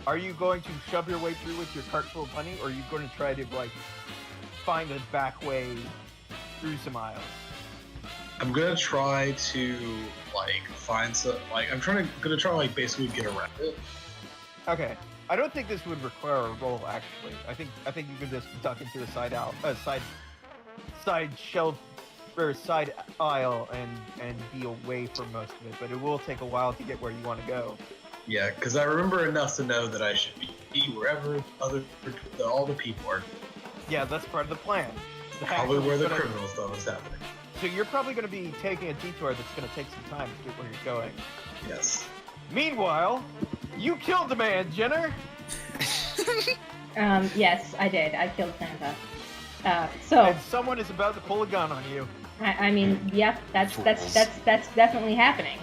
Are you going to shove your way through with your cart full of honey, or are you going to try to like find a back way through some aisles? I'm gonna try to like find some like gonna try to like basically get around it. Okay. I don't think this would require a roll actually. I think you can just duck into a side shelf or side aisle and be away from most of it, but it will take a while to get where you want to go. Yeah, because I remember enough to know that I should be wherever all the people are. Yeah, that's part of the plan. Probably where the Gonna- criminal stuff is happening. So you're probably going to be taking a detour that's going to take some time to get where you're going. Yes. Meanwhile, you killed the man, Jenner. Yes, I did. I killed Santa. So And someone is about to pull a gun on you. I mean, yeah, that's definitely happening.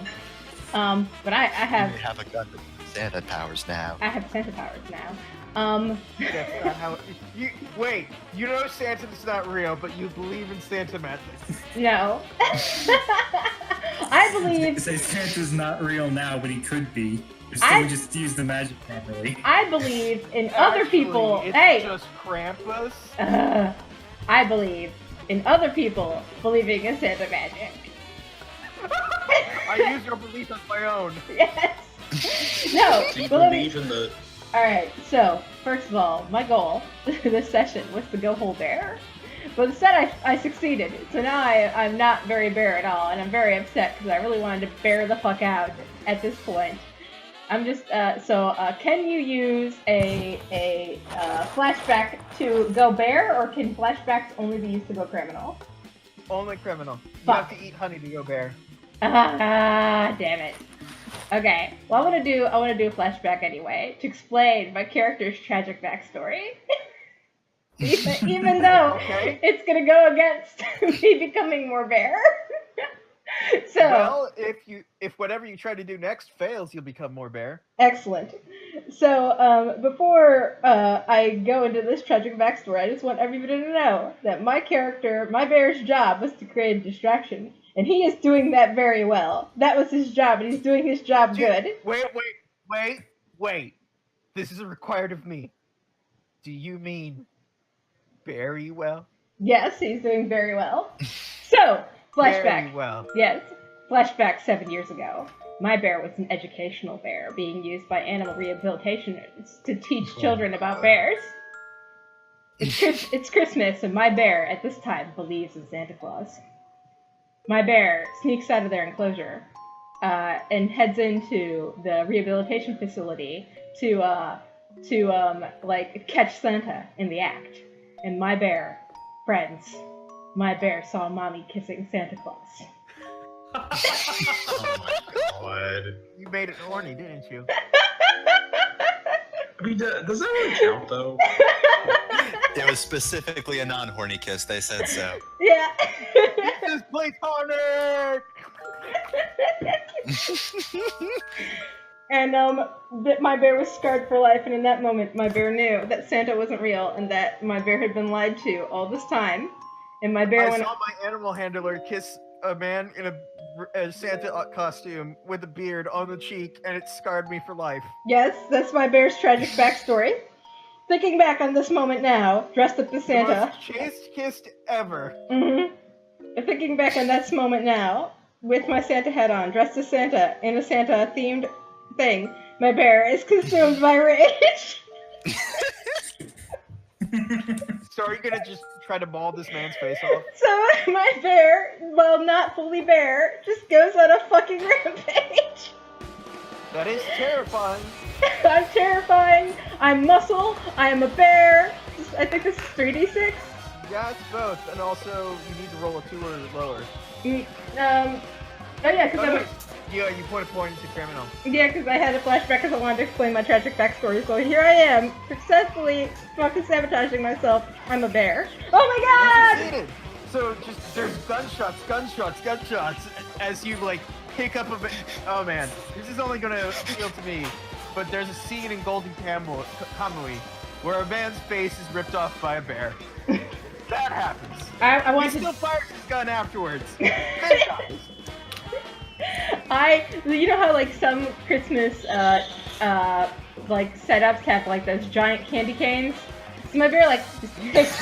But I You have have a gun with Santa powers now. I have Santa powers now. That's not how. Wait, you know Santa's not real, but you believe in Santa magic. No. I believe Say Santa's not real now, but he could be. If I- someone just used the magic properly. I believe in other Actually, people. It's Hey, just Krampus. I believe in other people believing in Santa magic. I use your belief as my own. Yes. No. Do you but let me- believe in the? All right. So first of all, my goal this session was to go whole bear, but instead I succeeded. So now I'm not very bear at all, and I'm very upset because I really wanted to bear the fuck out at this point. I'm just can you use a flashback to go bear, or can flashbacks only be used to go criminal? Only criminal. You Fuck. have to eat honey to go bear. Ah, damn it. Okay, well I want to do a flashback anyway to explain my character's tragic backstory. even though Okay. it's gonna go against me becoming more bear. So Well, if whatever you try to do next fails, you'll become more bear. excellent. So before I go into this tragic backstory, I just want everybody to know that my character, my bear's job was to create a distraction, and he is doing that very well. That was his job, and he's doing his job good. Wait. This is required of me. Do you mean very well? Yes, he's doing very well. So, flashback. Very well. Yes, flashback 7 years ago. My bear was an educational bear being used by animal rehabilitationists to teach children about bears. It's Christmas, and my bear at this time believes in Santa Claus. My bear sneaks out of their enclosure and heads into the rehabilitation facility to catch Santa in the act. And my bear, friends, my bear saw mommy kissing Santa Claus. Oh my god. You made it horny, didn't you? I mean, does that really count though? It was specifically a non-horny kiss. They said so. Yeah. This is platonic! And my bear was scarred for life, and in that moment, my bear knew that Santa wasn't real, and that my bear had been lied to all this time. And my bear I went. saw my animal handler kiss a man in a Santa costume with a beard on the cheek, and it scarred me for life. Yes, that's my bear's tragic backstory. Thinking back on this moment now, dressed up as The Santa. most chaste kissed ever. Mm-hmm. Thinking back on that moment now, with my Santa hat on, dressed as Santa, in a Santa-themed thing, my bear is consumed by rage. So are you gonna just try to maul this man's face off? So my bear, well not fully bear, just goes on a fucking rampage. That is terrifying. I'm terrifying. I'm muscle. I am a bear. I think this is 3d6. Yeah, it's both, and also you need to roll a 2 or lower. Oh yeah, because You point to criminal. I had a flashback because I wanted to explain my tragic backstory. So here I am, successfully fucking sabotaging myself. I'm a bear. Oh my god! Succeeded. So just there's gunshots as you like pick up a bit. Oh man, this is only gonna appeal to me. But there's a scene in Golden Kamuy where a man's face is ripped off by a bear. That happens. I want He to. still fires his gun afterwards. You know how like some Christmas like setups have like those giant candy canes. So my bear like just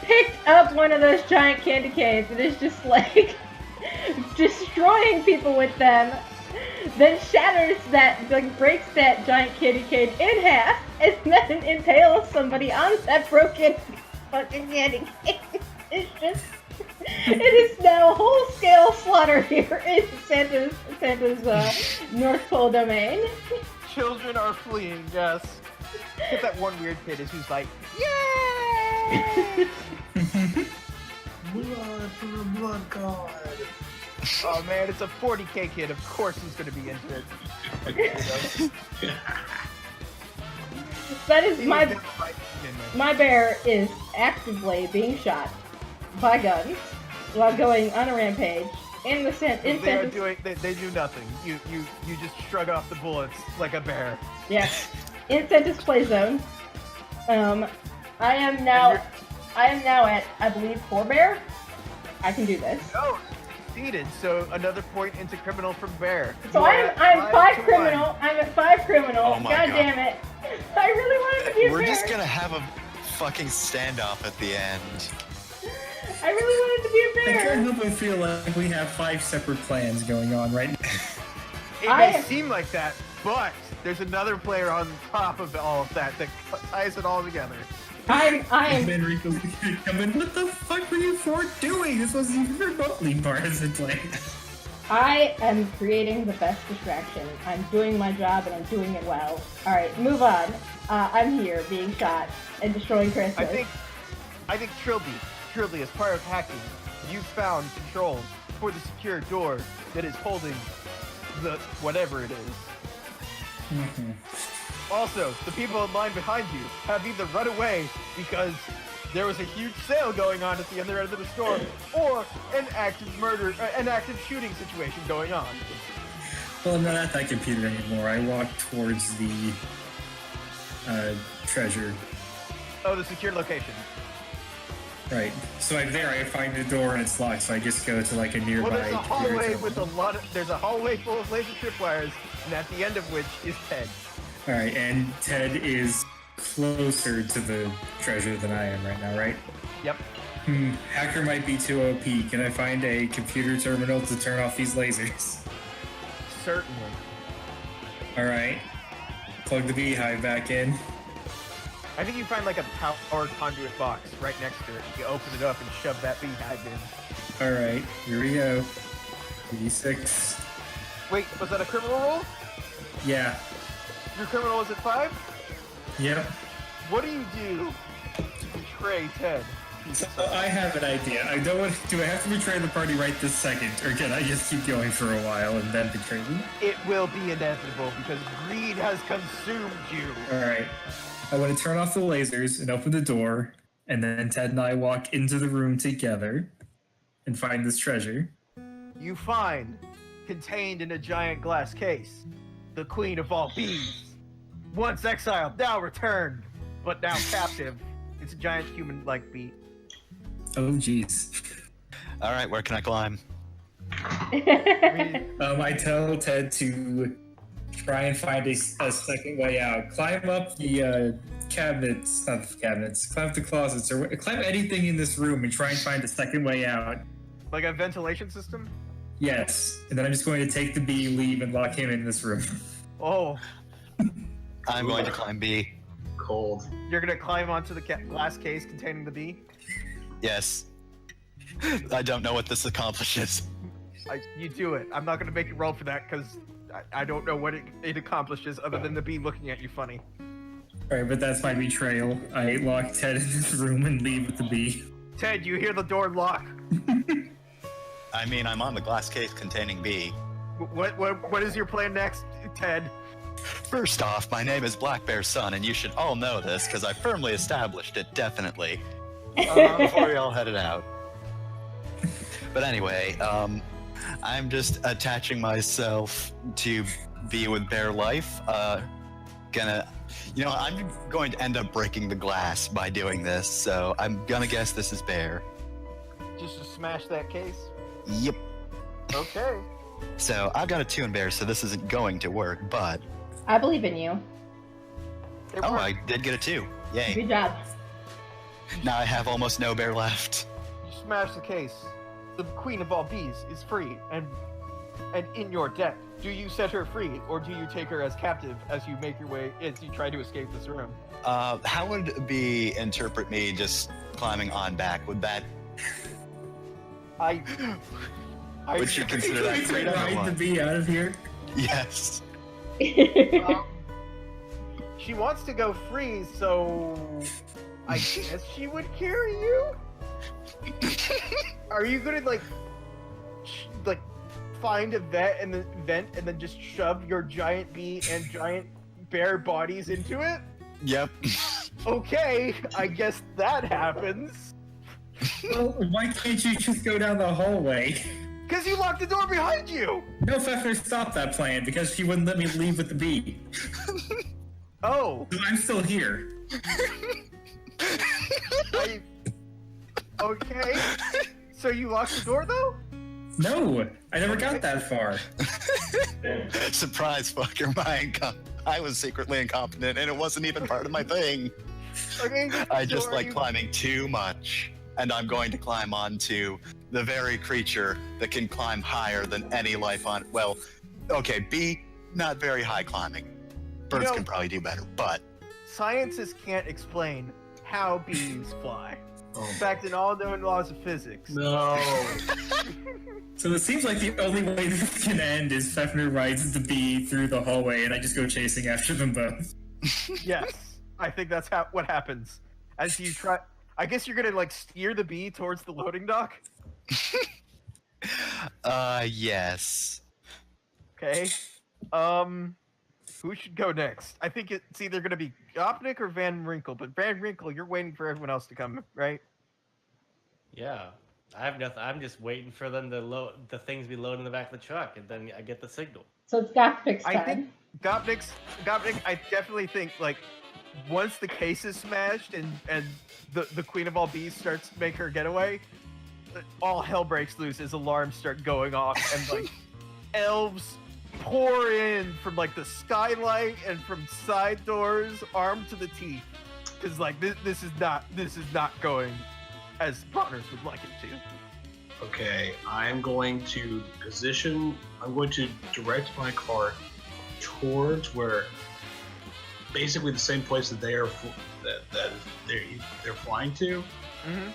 picked up one of those giant candy canes and is just like destroying people with them. Then shatters that, like breaks that giant candy cane in half, and then impales somebody on that broken fucking candy cane. It is now whole-scale slaughter here in Santa's North Pole domain. Children are fleeing, yes. Get that one weird kid who's like, yay! Blood for the blood god. Oh man, it's a 40k kid. Of course he's gonna be into it. That is my bear is actively being shot by guns while going on a rampage in the They do nothing. You just shrug off the bullets like a bear. Yes, in Santa's play zone. I am now at, I believe, 4 bear. I can do this. Oh, succeeded. So another point into criminal from bear. So I'm 5 criminal. 1. I'm at 5 criminal. Oh my God damn it! I really wanted to be a bear. We're just gonna have a fucking standoff at the end. I really wanted to be a I bear. can't help but feel like we have 5 separate plans going on right now. It may seem like that, but there's another player on top of all of that ties it all together. I am. Then Rico's gonna come in. What the fuck were you 4 doing? This wasn't even remotely part of the plan. I am creating the best distraction. I'm doing my job and I'm doing it well. All right, move on. I'm here being shot and destroying Christmas. I think Trilby, as part of hacking, you found controls for the secure door that is holding the whatever it is. Also, the people in line behind you have either run away because there was a huge sale going on at the other end of the store, or an active shooting situation going on. Well, I'm not at that computer anymore. I walk towards the treasure. Oh, the secure location. Right. So I find the door and it's locked, so I just go to like a nearby. Well, there's a hallway terminal. with there's a hallway full of laser tripwires, and at the end of which is Ted. All right, and Ted is closer to the treasure than I am right now, right? Yep. Hacker might be too OP. Can I find a computer terminal to turn off these lasers? Certainly. All right. Plug the beehive back in. I think you find like a power conduit box right next to it. You open it up and shove that beehive in. All right, here we go. D6. Wait, was that a criminal roll? Yeah. Your criminal is at 5? Yep. What do you do to betray Ted? So I have an idea. I don't want. Do I have to betray the party right this second, or can I just keep going for a while and then betray them? It will be inevitable because greed has consumed you. All right. I want to turn off the lasers and open the door, and then Ted and I walk into the room together and find this treasure. You find, contained in a giant glass case, the queen of all bees. Once exiled, now returned, but now captive. It's a giant human-like bee. Oh, jeez. All right, where can I climb? I tell Ted to try and find a second way out. Climb up the cabinets, not the cabinets, climb up the closets, or climb anything in this room and try and find a second way out. Like a ventilation system? Yes, and then I'm just going to take the bee, leave, and lock him in this room. Oh, I'm going to climb B. Cold. you're gonna climb onto the glass case containing the bee? Yes. I don't know what this accomplishes. You do it. I'm not gonna make you roll for that because I don't know what it accomplishes other than the bee looking at you funny. Alright, but that's my betrayal. I lock Ted in this room and leave with the bee. Ted, you hear the door lock. I mean, I'm on the glass case containing B. What is your plan next, Ted? First off, my name is Black Bear's son, and you should all know this because I firmly established it, definitely. Before we all headed out. But anyway, I'm just attaching myself to be with Bear Life. I'm going to end up breaking the glass by doing this, so I'm gonna guess this is Bear. Just to smash that case? Yep. Okay. So I've got a 2 in Bear, so this isn't going to work, but... I believe in you. Oh, I did get a 2. Yay. Good job. Now I have almost no Bear left. You smash the case. The queen of all bees is free and in your debt. Do you set her free, or do you take her as captive as you make your way as you try to escape this room? How would B interpret me just climbing on back? Would that... Would you consider that freedom or Ride the what? bee out of here? Yes. She wants to go free, so I guess she would carry you. Are you gonna like find a vent and then just shove your giant bee and giant bear bodies into it? Yep. Okay, I guess that happens. Well, why can't you just go down the hallway? Because you locked the door behind you! No, Pfeffer stopped that plan because she wouldn't let me leave with the bee. Oh. So I'm still here. Okay. So you locked the door though? No, I never got that far. Surprise, fucker. I was secretly incompetent, and it wasn't even part of my thing. Okay. I so just are like you- climbing too much. And I'm going to climb onto the very creature that can climb higher than any life on... Well, okay, B, not very high climbing. Birds can probably do better, but... Scientists can't explain how bees fly. In fact, in all known laws of physics. No. So it seems like the only way this can end is Fefner rides the bee through the hallway and I just go chasing after them both. Yes, I think that's what happens. As you try... I guess you're gonna, like, steer the bee towards the loading dock? Yes. Okay. Who should go next? I think it's either gonna be Gopnik or Van Winkle, but Van Winkle, you're waiting for everyone else to come, right? Yeah. I have nothing. I'm just waiting for them to load the things be loaded in the back of the truck, and then I get the signal. So it's Gothpic's I turn. think Gopnik, I definitely think like once the case is smashed and the Queen of all bees starts to make her getaway, all hell breaks loose as alarms start going off and like elves pour in from like the skylight and from side doors, armed to the teeth. Because like this is not going as Bronner's would like it to. Okay, I'm going to direct my cart towards where, basically the same place that they're flying to, Mm-hmm.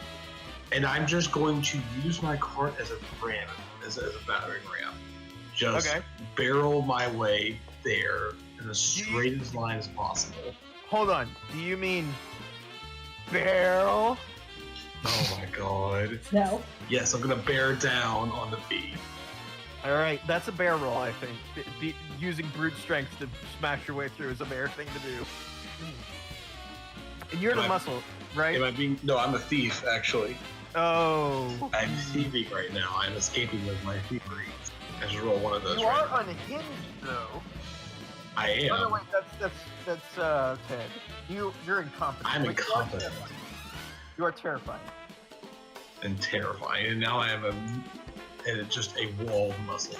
and I'm just going to use my cart as a ramp, as a battering ram. Just Okay. barrel my way there in the straightest line as possible. Hold on. Do you mean barrel? Oh my god. No. Yes, I'm gonna bear down on the bee. All right, that's a bear roll, I think. Using brute strength to smash your way through is a bear thing to do. And you're the Am I- muscle, right? Am I being? No, I'm a thief, actually. Oh. I'm thieving right now. I'm escaping with my thievery. I just roll one of those. You right are now. unhinged, though. I Oh, no, am. wait, that's Ted. You're incompetent. I'm Wait, incompetent You are terrifying. and terrifying, and now I have just a wall of muscle.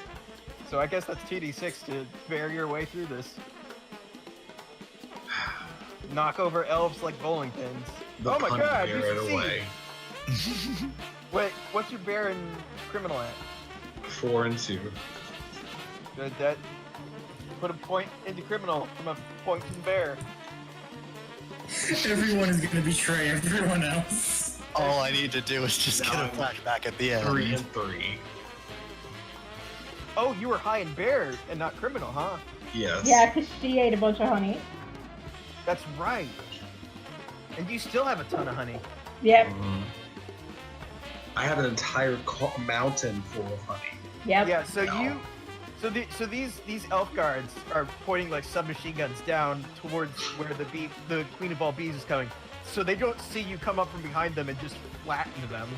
So I guess that's TD6 to bear your way through this. Knock over elves like bowling pins. The Oh my punt god, bear you it succeed! away. Wait, what's your bear and criminal at? 4 and 2. Good, that put a point into criminal from a point in bear. Everyone is gonna betray everyone else. All I need to do is just get a flashback at the end. 3 and 3. Oh, you were high in bear and not criminal, huh? Yes. Yeah, because she ate a bunch of honey. That's right. And you still have a ton of honey. Yep. Mhm. I have an entire mountain full of honey. Yep. Yeah, so No. these elf guards are pointing like submachine guns down towards where the Queen of all bees is coming. So they don't see you come up from behind them and just flatten them.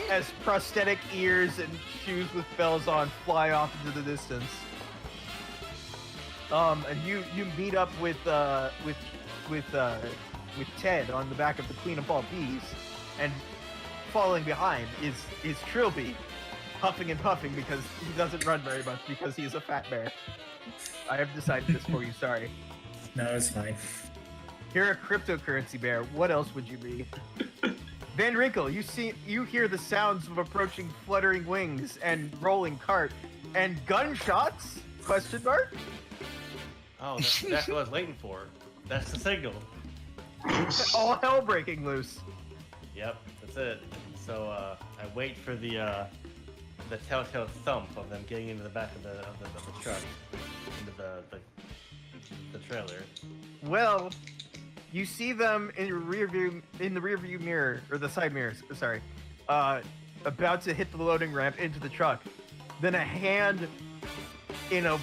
as prosthetic ears and shoes with bells on fly off into the distance. And you meet up with Ted on the back of the Queen of all bees, and following behind is Trilby, huffing and puffing because he doesn't run very much because he is a fat bear. I have decided this for you. Sorry. No, it's fine. You're a cryptocurrency bear. What else would you be? Van Winkle, you hear the sounds of approaching fluttering wings and rolling cart and gunshots? Question mark? Oh, that's exactly what I was waiting for. That's the signal. All hell breaking loose. Yep, that's it. So I wait for the telltale thump of them getting into the back of the truck, into the trailer. Well, you see them in the rear view mirror, or the side mirrors. Sorry, about to hit the loading ramp into the truck. Then a hand in a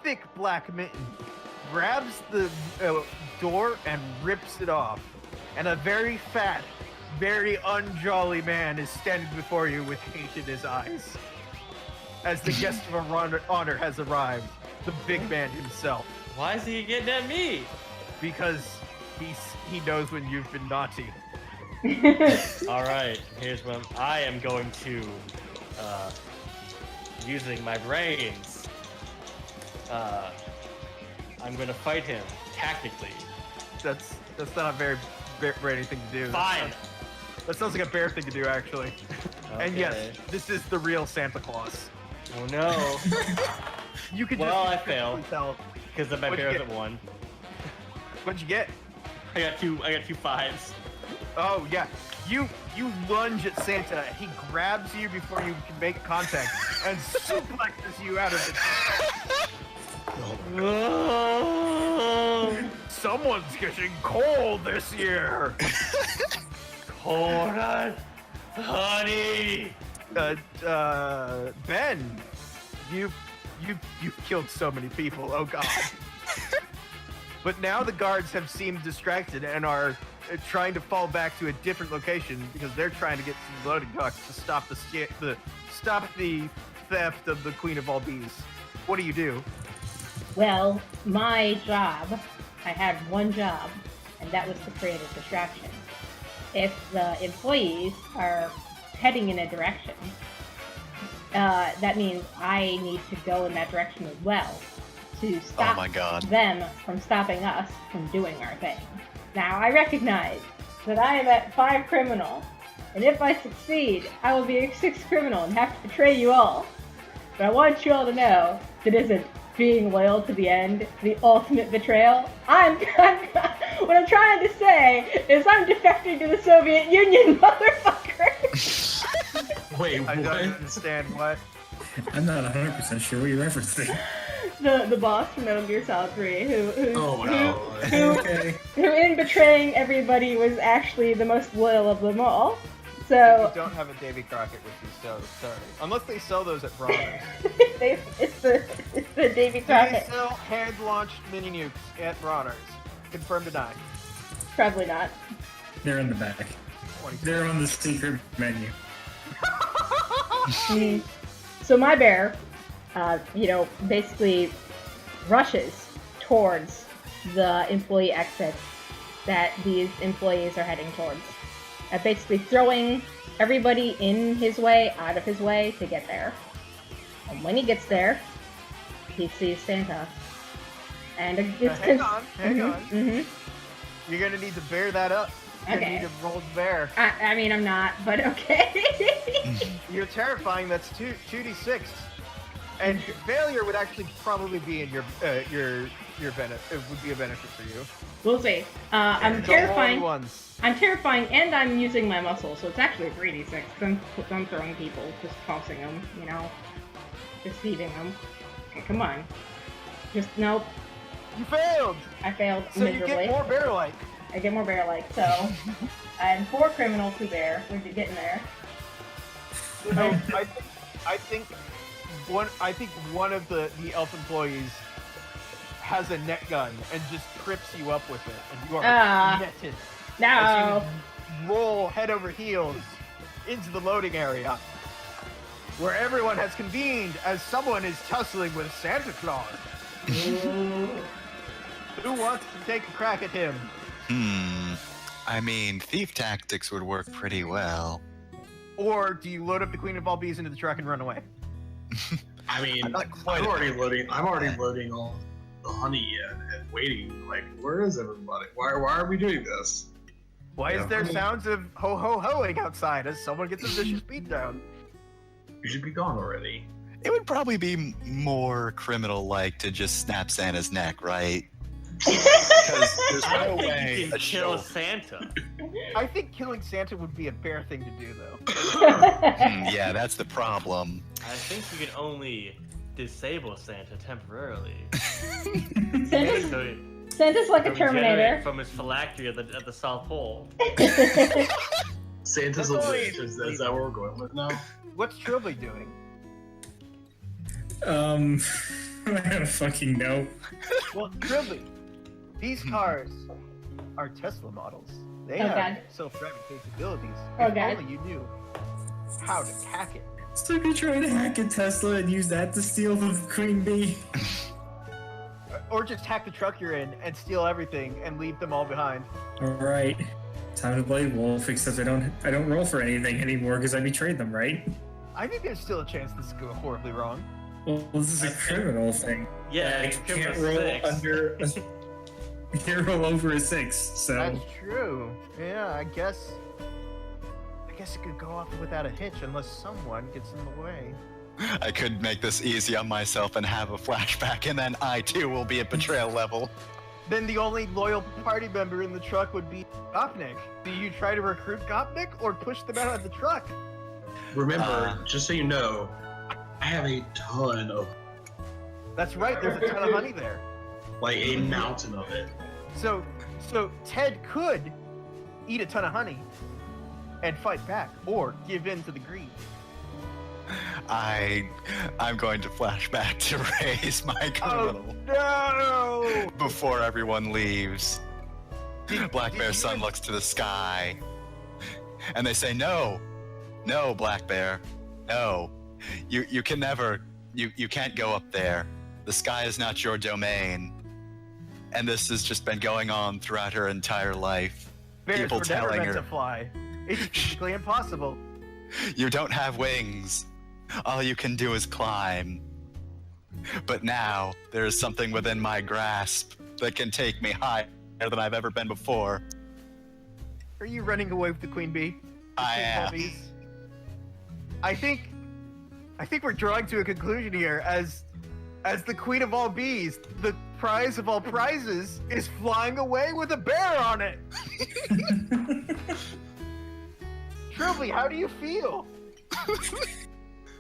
thick black mitten grabs the door and rips it off, and a very fat, very unjolly man is standing before you with hate in his eyes. As the guest of honor has arrived, the big man himself. Why is he getting at me? Because he knows when you've been naughty. All right, here's what I am going to, using my brains. I'm going to fight him tactically. That's not a very brainy thing to do. Fine. That sounds like a bear thing to do, actually. And yes, Okay. this is the real Santa Claus. Oh no, You could Well, I just failed. tell. because my What'd you bear's get? at 1. What'd you get? I got two 5s. Oh yeah, you lunge at Santa. He grabs you before you can make contact and suplexes you out of it. Someone's getting cold this year. Hold on, honey. Ben, you've killed so many people. Oh God. But now the guards have seemed distracted and are trying to fall back to a different location because they're trying to get to the loading docks to stop the theft of the Queen of all Bees. What do you do? Well, my job, I had one job, and that was to create a distraction. If the employees are heading in a direction, that means I need to go in that direction as well to stop them from stopping us from doing our thing. Now, I recognize that I am at 5 criminal, and if I succeed, I will be a 6th criminal and have to betray you all. But I want you all to know that isn't being loyal to the end the ultimate betrayal. What I'm trying to say is I'm defecting to the Soviet Union, motherfucker! Wait, I what? don't understand what. I'm not 100% sure what you're referencing. The boss from Metal Gear Solid 3, who Okay. who in betraying everybody was actually the most loyal of them all. You So don't have a Davy Crockett with you, so sorry. Unless they sell those at Bronner's. it's the Davy Do they Crockett. sell hand-launched mini nukes at Bronner's? Confirm deny. Probably not. They're in the back. 20. They're on the secret menu. So my bear, basically rushes towards the employee exit that these employees are heading towards. Basically throwing everybody in his way, out of his way to get there. And when he gets there, he sees Santa. And it's Hang on. Mm-hmm. You're gonna need to bear that up. You're gonna Okay. need to roll to bear. I mean, I'm not, but okay. You're terrifying. That's 2d6, and failure would actually probably be in your benefit. It would be a benefit for you. We'll see. I'm Don't roll terrifying. ones. I'm terrifying, and I'm using my muscle, so it's actually a 3d6. I'm throwing people, just tossing them, deceiving them. Okay, come on. Just nope. You failed. I failed So miserably. you get more bear-like. I get more bear-like. So I'm 4 criminal to bear. We're getting there. I think one of the elf employees has a net gun and just trips you up with it, and you are netted. No. As you roll head over heels into the loading area, where everyone has convened as someone is tussling with Santa Claus. Who wants to take a crack at him? I mean, thief tactics would work pretty well. Or do you load up the Queen of all Bees into the truck and run away? I mean, I'm not quite I'm already loading all the honey and waiting. Like, where is everybody? Why are we doing this? Why is there sounds of ho-ho-hoing outside as someone gets a vicious beatdown? You should be gone already. It would probably be more criminal-like to just snap Santa's neck, right? Because there's I no don't think way you can a kill show. Santa. I think killing Santa would be a fair thing to do, though. Yeah, that's the problem. I think you can only disable Santa temporarily. Santa's, So Santa's like a regenerate Terminator. from his phylactery at the South Pole. Santa's a witch. Is that what we're going with now? What's Trilby doing? I don't fucking know. Well, Trilby, these cars are Tesla models. They Oh, have God. self-driving capabilities. Oh, If God. only you knew how to hack it. So you're trying to hack a Tesla and use that to steal the Queen Bee? Or just hack the truck you're in and steal everything and leave them all behind. Alright. Time to play Wolf, except I don't roll for anything anymore because I betrayed them, right? I think there's still a chance this could go horribly wrong. Well, this is a criminal thing. Yeah, I it's can't criminal roll 6. under I can't roll over a 6, so That's true. Yeah, I guess it could go off without a hitch unless someone gets in the way. I could make this easy on myself and have a flashback, and then I too will be at betrayal level. Then the only loyal party member in the truck would be Gopnik. Do you try to recruit Gopnik or push them out of the truck? Remember, just so you know, I have a ton of, That's right, there's a ton of honey there. like, a mountain of it. So Ted could eat a ton of honey, and fight back or give in to the greed. I'm going to flash back to raise my criminal No! before everyone leaves. Black did Bear's you son and- looks to the sky, and they say, "No, no, Black Bear, no. You can never. You can't go up there. The sky is not your domain." And this has just been going on throughout her entire life. Bears People were never telling meant her, to fly. It's physically impossible. "You don't have wings. All you can do is climb." But now there is something within my grasp that can take me higher than I've ever been before. Are you running away with the queen bee? I Queen am. bees? I think we're drawing to a conclusion here as the queen of all bees, the prize of all prizes is flying away with a bear on it. Trilby, how do you feel?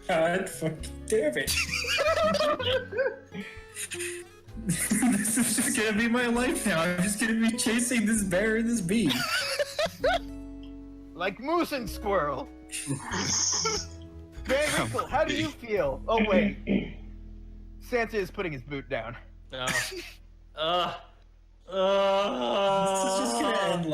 God fucking damn it. This is just gonna be my life now. I'm just gonna be chasing this bear and this bee. Like moose and squirrel. Van Winkle, how do you feel? Oh wait. Santa is putting his boot down. No. This is just gonna end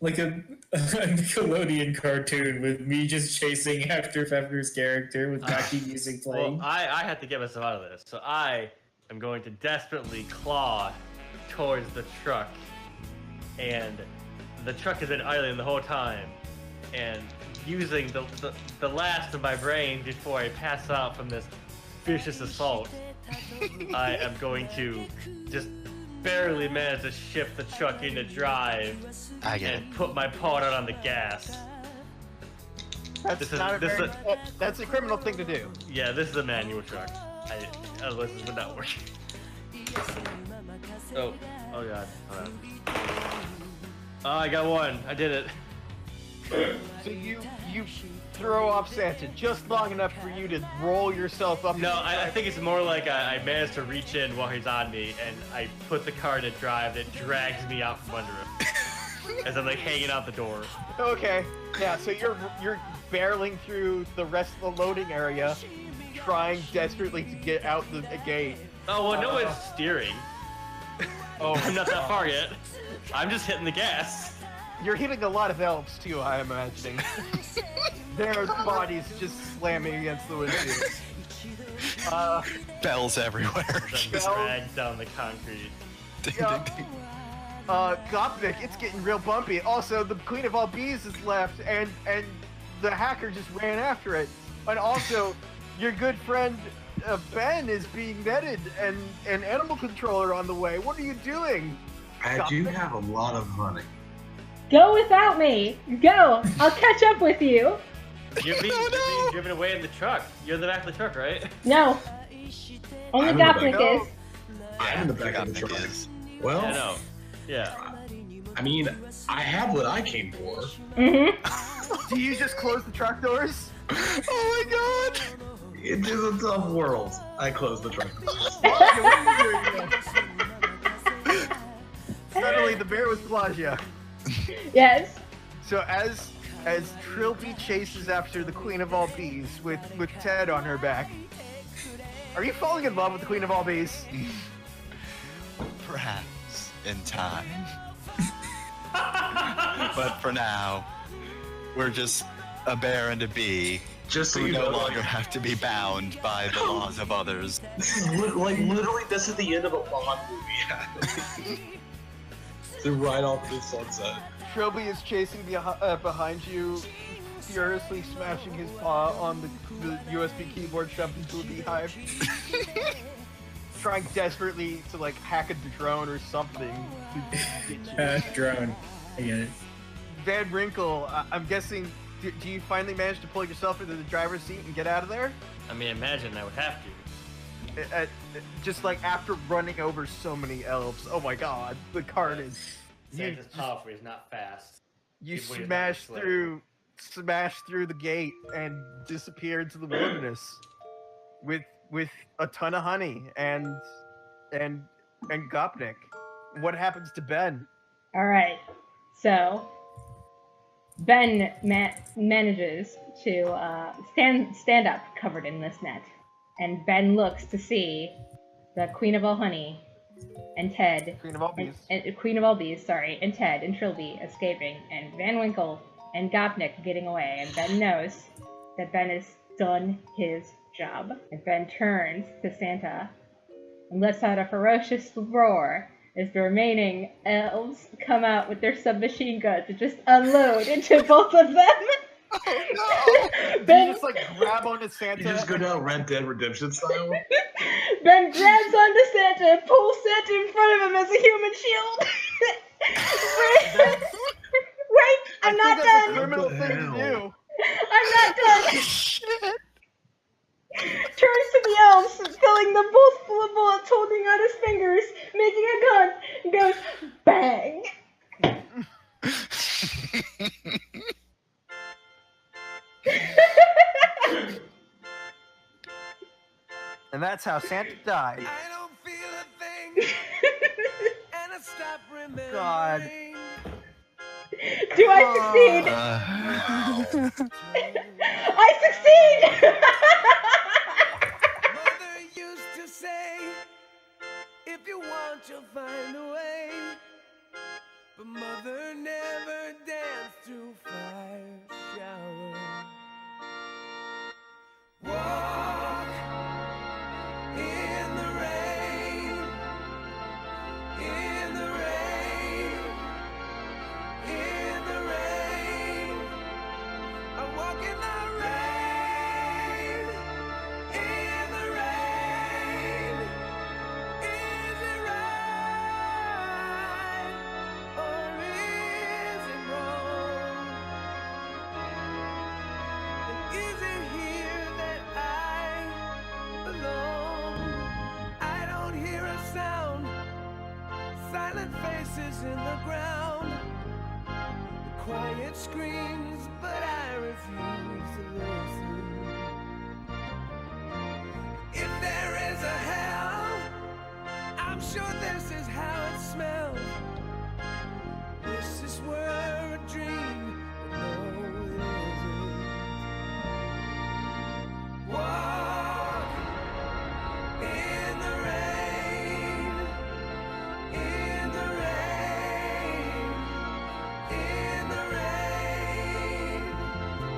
like a Nickelodeon cartoon with me just chasing after Pepper's character with wacky music playing. Well, I have to get myself out of this, so I am going to desperately claw towards the truck, and the truck has been idling the whole time, and using the last of my brain before I pass out from this vicious assault, I am going to just barely manage to shift the truck into drive I get it. and put my paw down on the gas. That's This is- not a this very, is- that's a criminal thing to do. Yeah, this is a manual truck. Otherwise this would not work. Oh god. Hold on. Oh, I got one. I did it. So you throw off Santa just long enough for you to roll yourself up. No, I think it's more like I managed to reach in while he's on me, and I put the car to drive that drags me out from under him. As I'm like hanging out the door. Okay. Yeah. So you're barreling through the rest of the loading area, trying desperately to get out the gate. Oh, well, no one's steering. Oh, I'm not that far yet. I'm just hitting the gas. You're hitting a lot of elves too, I'm imagining. Their bodies just slamming against the windshield. Bells everywhere. That Bell- drags down the concrete. Ding, Yeah. ding, ding. Gopnik, it's getting real bumpy. Also, the Queen of all Bees is left, and the hacker just ran after it. And also, your good friend Ben is being netted, and an animal controller on the way. What are you doing? I do have a lot of money. Go without me. Go. I'll catch up with you. You're being driven away in the truck. You're in the back of the truck, right? No. Only I'm in the back. Gopnik is. I'm in the back of the Gopnik truck. is. Well, I know. Yeah. I mean, I have what I came for. Mm-hmm. Do you just close the truck doors? Oh my god! It is a tough world. I closed the truck. Suddenly, the bear was Pelagia. Yes. So as Trilby chases after the Queen of all Bees with Ted on her back, are you falling in love with the Queen of all Bees? Perhaps in time. But for now, we're just a bear and a bee Just so who you no know, longer have to be bound by the laws of others. this is literally this is the end of a Bond movie. So right off the sunset. Trilby is chasing behind you, furiously smashing his paw on the USB keyboard shoved into a beehive. Trying desperately to like hack a drone or something to get you. Drone. I get it. Van Winkle, I'm guessing, do you finally manage to pull yourself into the driver's seat and get out of there? I mean, imagine I would have to. Just like after running over so many elves, oh my god, the carnage. Santa's powerful, he's not fast. You People use smashed that through the gate and disappeared into the wilderness with a ton of honey and Gopnik. What happens to Ben? All right. So Ben manages to stand up covered in this net, and Ben looks to see the Queen of All Honey and Ted, Queen of all bees. and Queen of All Bees, sorry, and Ted and Trilby escaping, and Van Winkle and Gopnik getting away, and Ben knows that Ben has done his job. And Ben turns to Santa and lets out a ferocious roar as the remaining elves come out with their submachine guns and just unload into both of them. Oh no! Ben You just like grab onto Santa. You just go down Red Dead Redemption style. Ben grabs onto Santa and pulls Santa in front of him as a human shield. Wait, I'm not I think that's a done. criminal What the thing to hell? do. I'm not done. Turns to the elves, filling them both full of bullets, holding out his fingers, making a gun, and goes, bang! And that's how Santa died. I don't feel a thing, and I stop remembering. God. Do I succeed? I succeed! Mother used to say, if you want, you'll find a way. But mother never danced through fire showers. Walk in the rain, in the rain, in the rain. I walk in the rain, in the rain. Is it right or is it wrong? And is it here that I belong? I don't hear a sound, silent faces in the ground, the quiet screams, but I refuse to listen. If there is a hell, I'm sure this is how it smells. Wish this were a dream, but no, it isn't. Walk in the rain, in the rain, in the rain.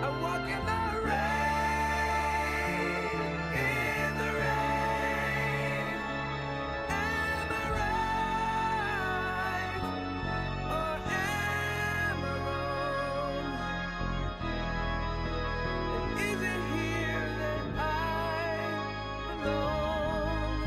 I walk in the rain, in the rain. Am I right or am I wrong? And is it here that I belong?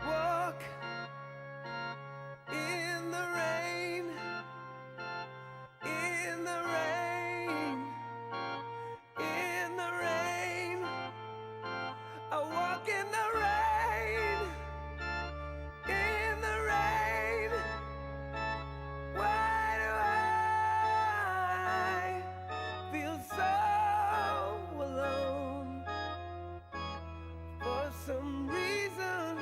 Walk in the rain, in the rain, in the rain. I walk in the rain, in the rain. Why do I feel so alone? For some reason,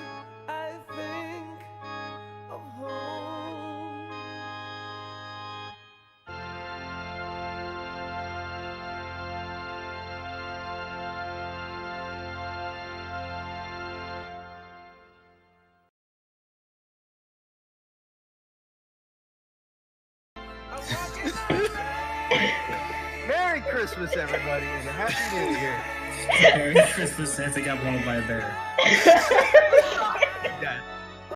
I think of home. I walk in the rain. Merry Christmas, everybody, and a Happy New Year. Merry Christmas, Santa got mauled by a bear. Yeah.